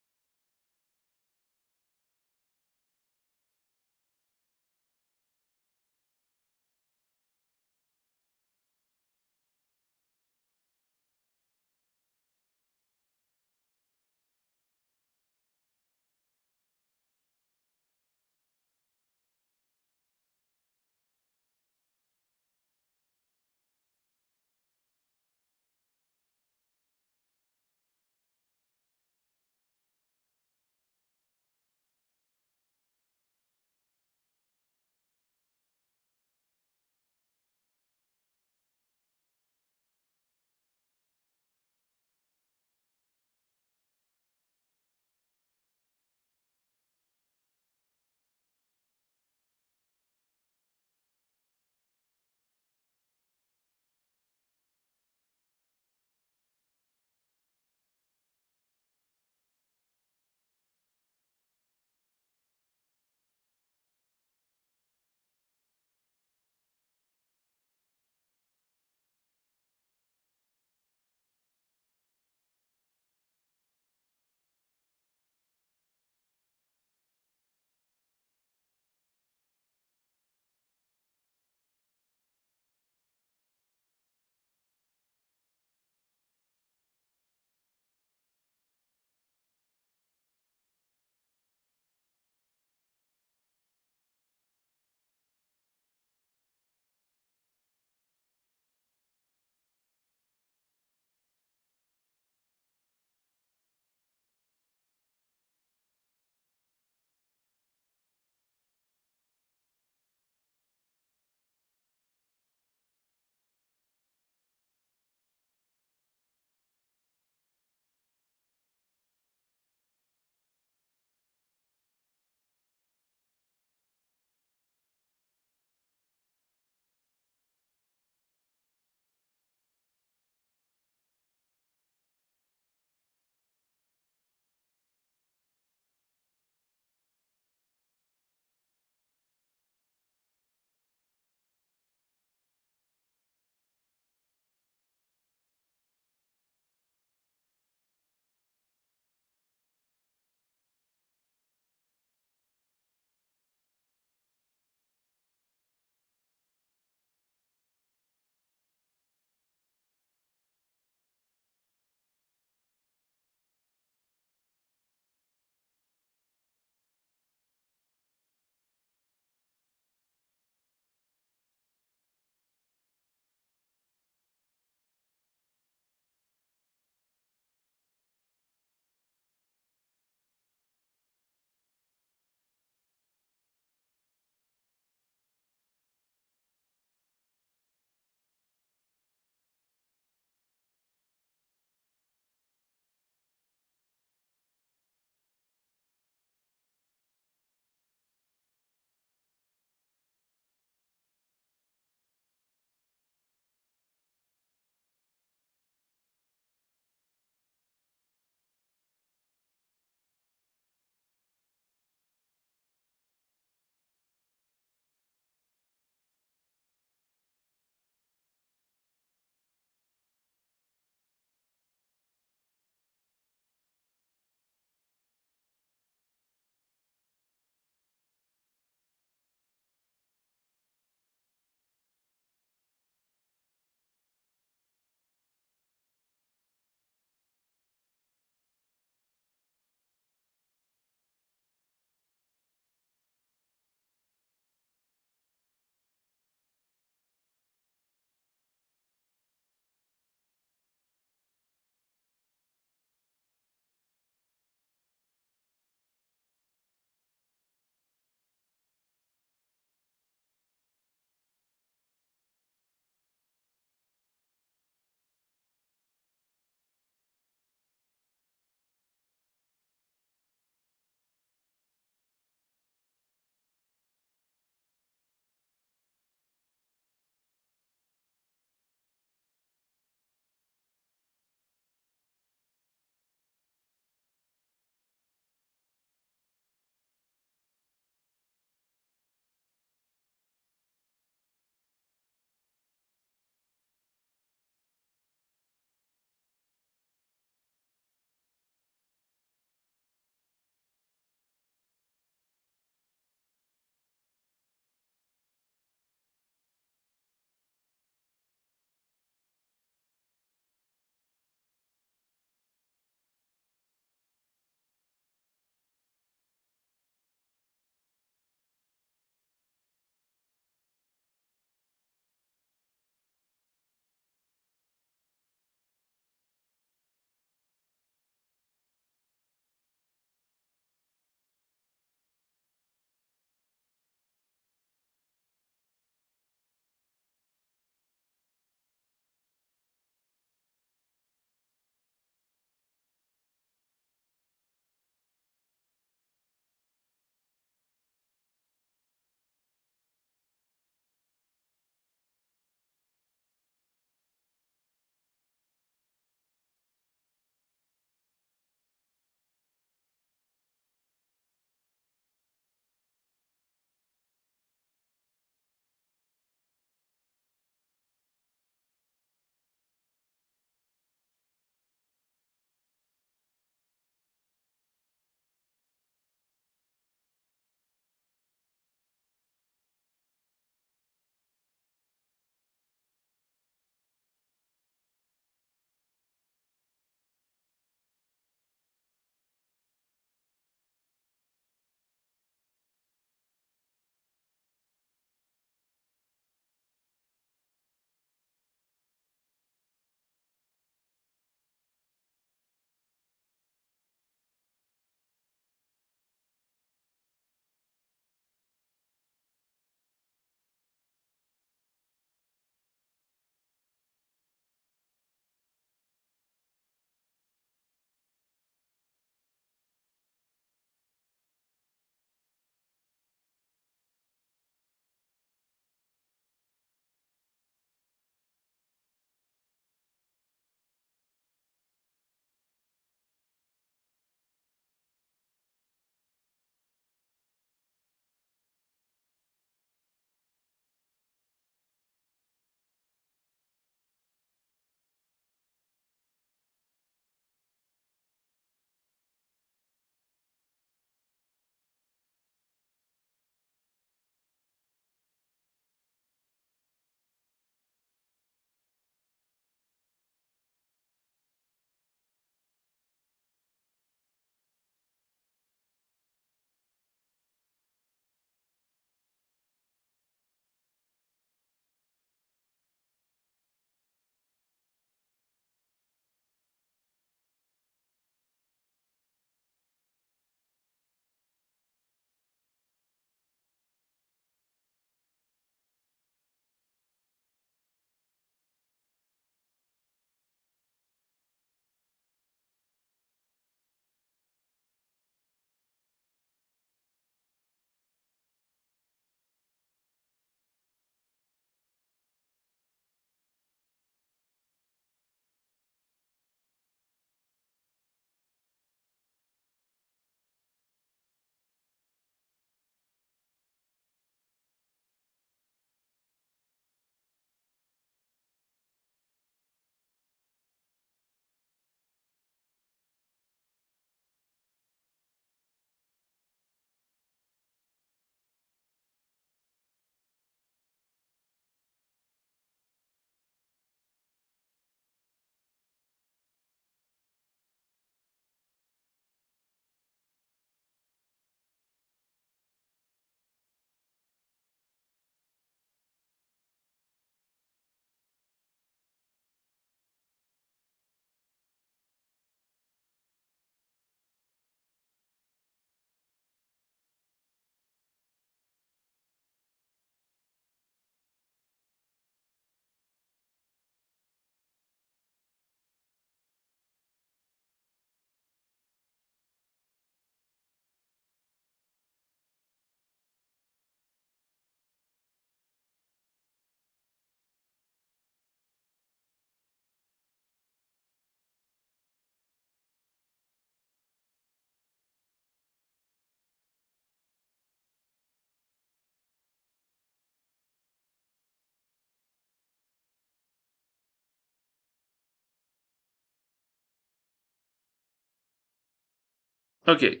Okay,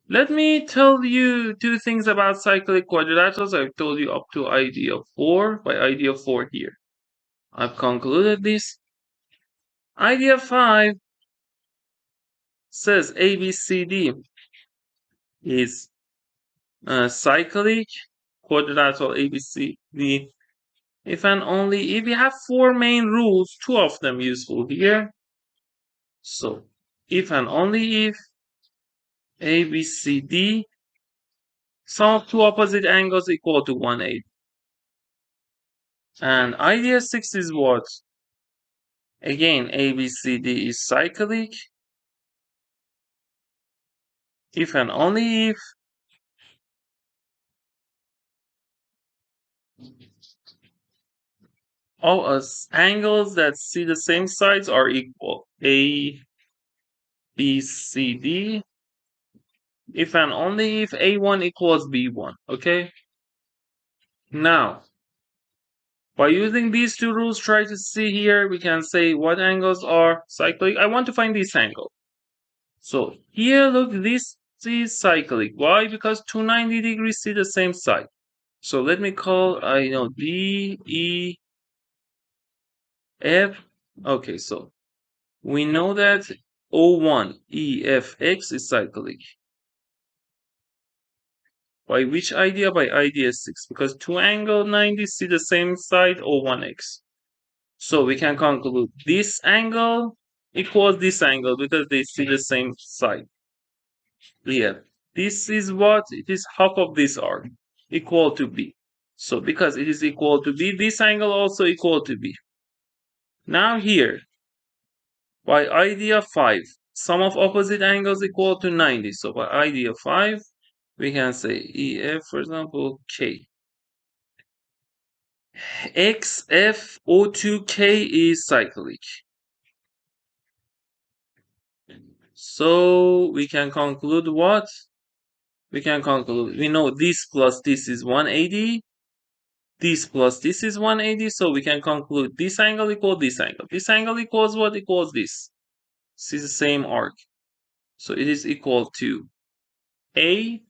let me tell you two things about cyclic quadrilaterals. I've told you up to idea 4 by idea 4 here. I've concluded this. Idea 5 says ABCD is cyclic quadrilateral ABCD if and only if we have four main rules, two of them useful here. So, if and only if ABCD sum of two opposite angles equal to 180. And idea 6 is what? Again, ABCD is cyclic if and only if all angles that see the same sides are equal. A, B, C, D. If and only if A1 equals B1. Okay? Now, by using these two rules, try to see here, we can say what angles are cyclic. I want to find this angle. So here, look, this is cyclic. Why? Because 290 degrees see the same side. So let me call, I know, D, E, F. Okay, so we know that O1, E, F, X is cyclic. By which idea? By idea 6. Because two angle 90 see the same side, O1X. So we can conclude this angle equals this angle because they see the same side. Yeah. This is what? It is half of this arc equal to B. So because it is equal to B, this angle also equal to B. Now here, by idea 5, sum of opposite angles equal to 90. So by idea 5, we can say EF, for example, K. XFO2K is cyclic. So we can conclude what? We can conclude, we know this plus this is 180. This plus this is 180. So we can conclude this angle equals this angle. This angle equals what? Equals this. This is the same arc. So it is equal to A.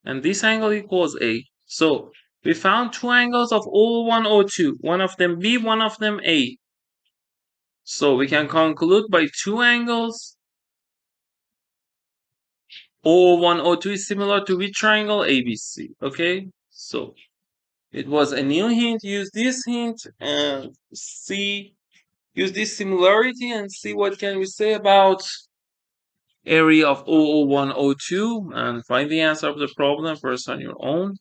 And this angle equals A. So we found two angles of O1, O2. One of them B, one of them A. So we can conclude by two angles O1, O2 is similar to which triangle? ABC. Okay? So it was a new hint. Use this hint and see, use this similarity and see what can we say about area of O01, O2 and find the answer of the problem first on your own.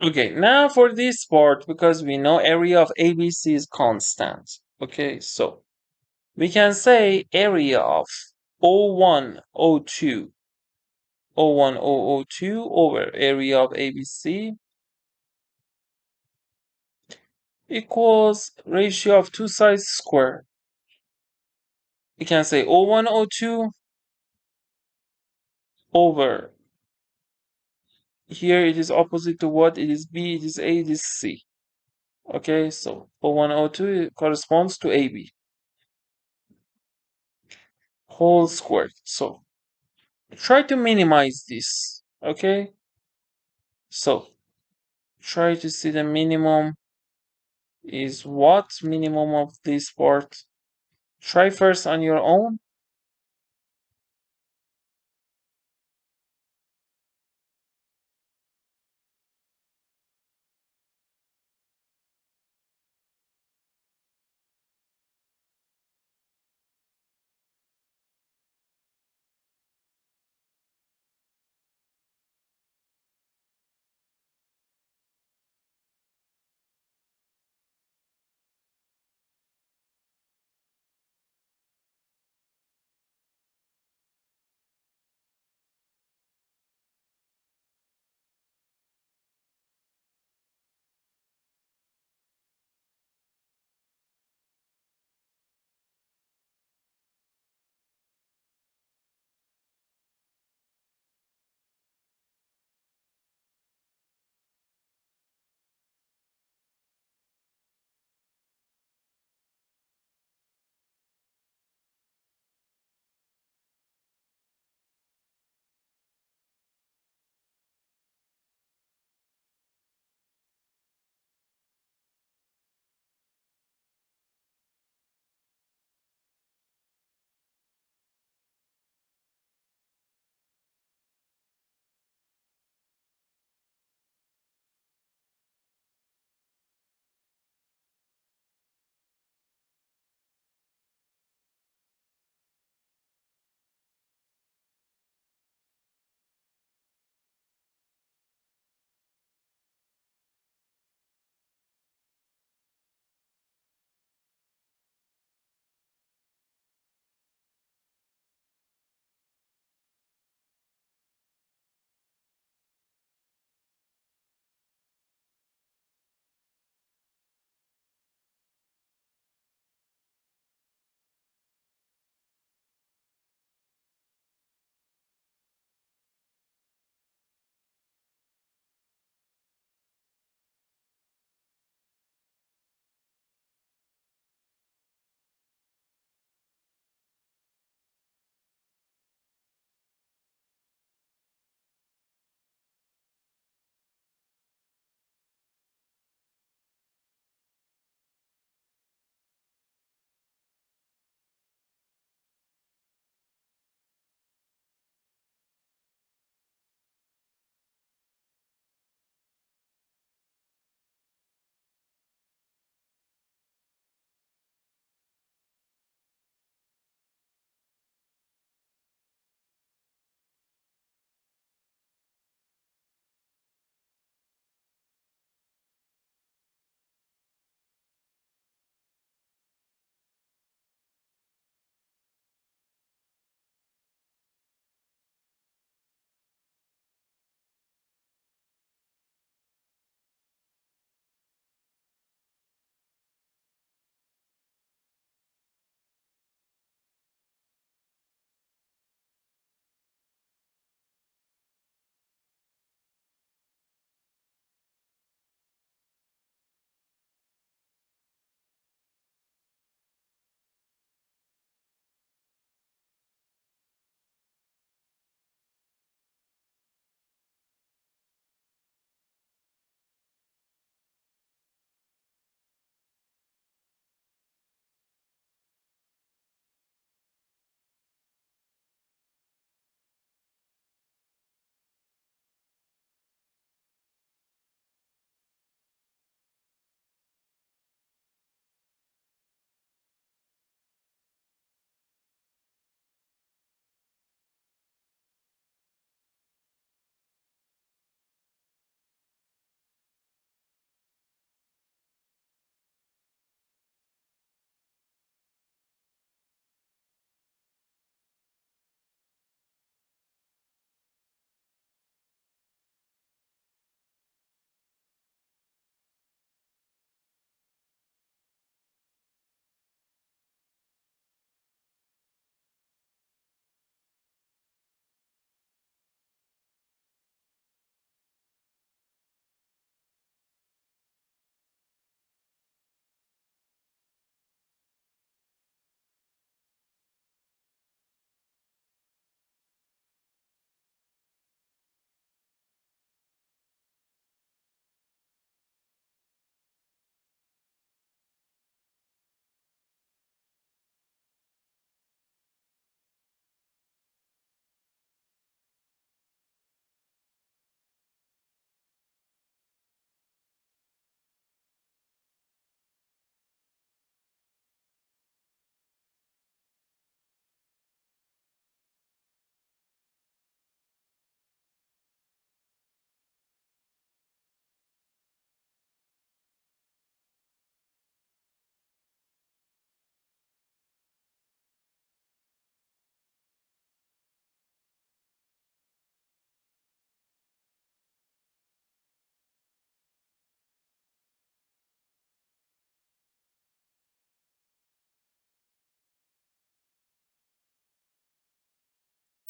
Okay, now for this part, because we know area of ABC is constant. Okay, so we can say area of O1, O2, O1, O02 over area of ABC equals ratio of two sides square. We can say O1, O2 over, here it is opposite to what? It is B, it is A, it is C. Okay, so O1, O2 corresponds to AB whole squared. So try to minimize this. Okay, so try to see the minimum is what? Minimum of this part. Try first on your own.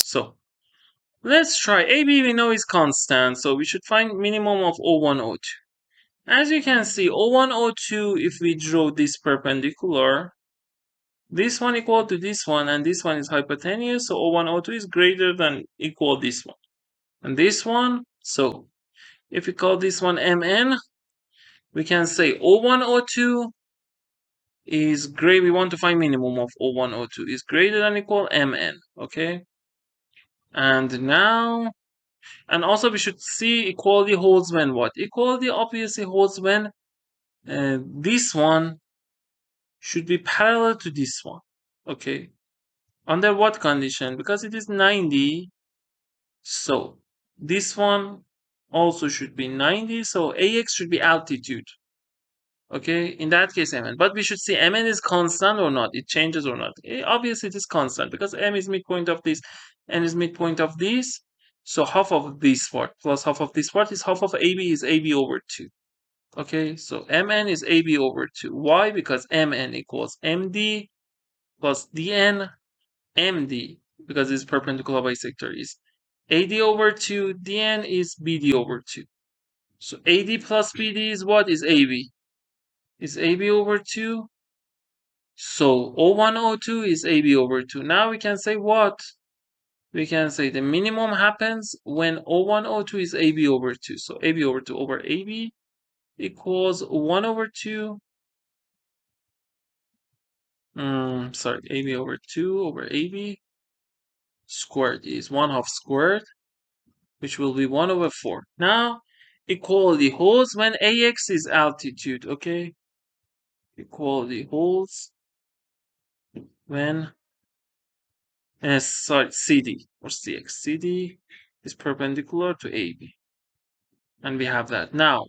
So let's try. AB we know is constant, so we should find minimum of O1, O2. As you can see, O1, O2, if we draw this perpendicular, this one equal to this one, and this one is hypotenuse, so O1, O2 is greater than equal this one. And this one, so if we call this one Mn, we can say O1, O2 is great. We want to find minimum of O1, O2 is greater than equal Mn, okay? And now, and also we should see equality holds when what? Equality obviously holds when this one should be parallel to this one, okay? Under what condition? Because it is 90, so this one also should be 90, so AX should be altitude. Okay, in that case, Mn. But we should see Mn is constant or not. It changes or not. Obviously, it is constant because M is midpoint of this, N is midpoint of this. So half of this part plus half of this part is half of AB is AB over 2. Okay, so Mn is AB over 2. Why? Because Mn equals MD plus Dn, MD, because it's perpendicular bisector, is AD over 2, Dn is BD over 2. So AD plus BD is what? Is AB. Is AB over 2. So O1, O2 is AB over 2. Now we can say what? We can say the minimum happens when O1, O2 is AB over 2. So AB over 2 over AB equals 1 over 2. Sorry, AB over 2 over AB squared is 1 half squared, which will be 1 over 4. Now, equality holds when AX is altitude, okay? Equality holds when sorry, CD or CX. CD is perpendicular to AB. And we have that. Now,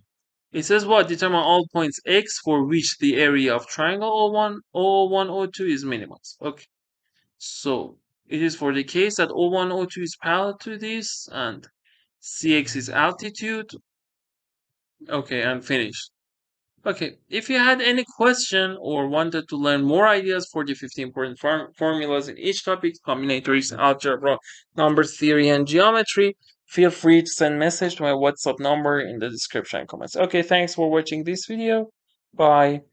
it says what? Determine all points X for which the area of triangle O1, O1, O2 is minimum. Okay. So, it is for the case that O1, O2 is parallel to this and CX is altitude. Okay, and finished. Okay, if you had any question or wanted to learn more ideas for the 15 important formulas in each topic, combinatorics, algebra, number theory, and geometry, feel free to send message to my WhatsApp number in the description comments. Okay, thanks for watching this video. Bye.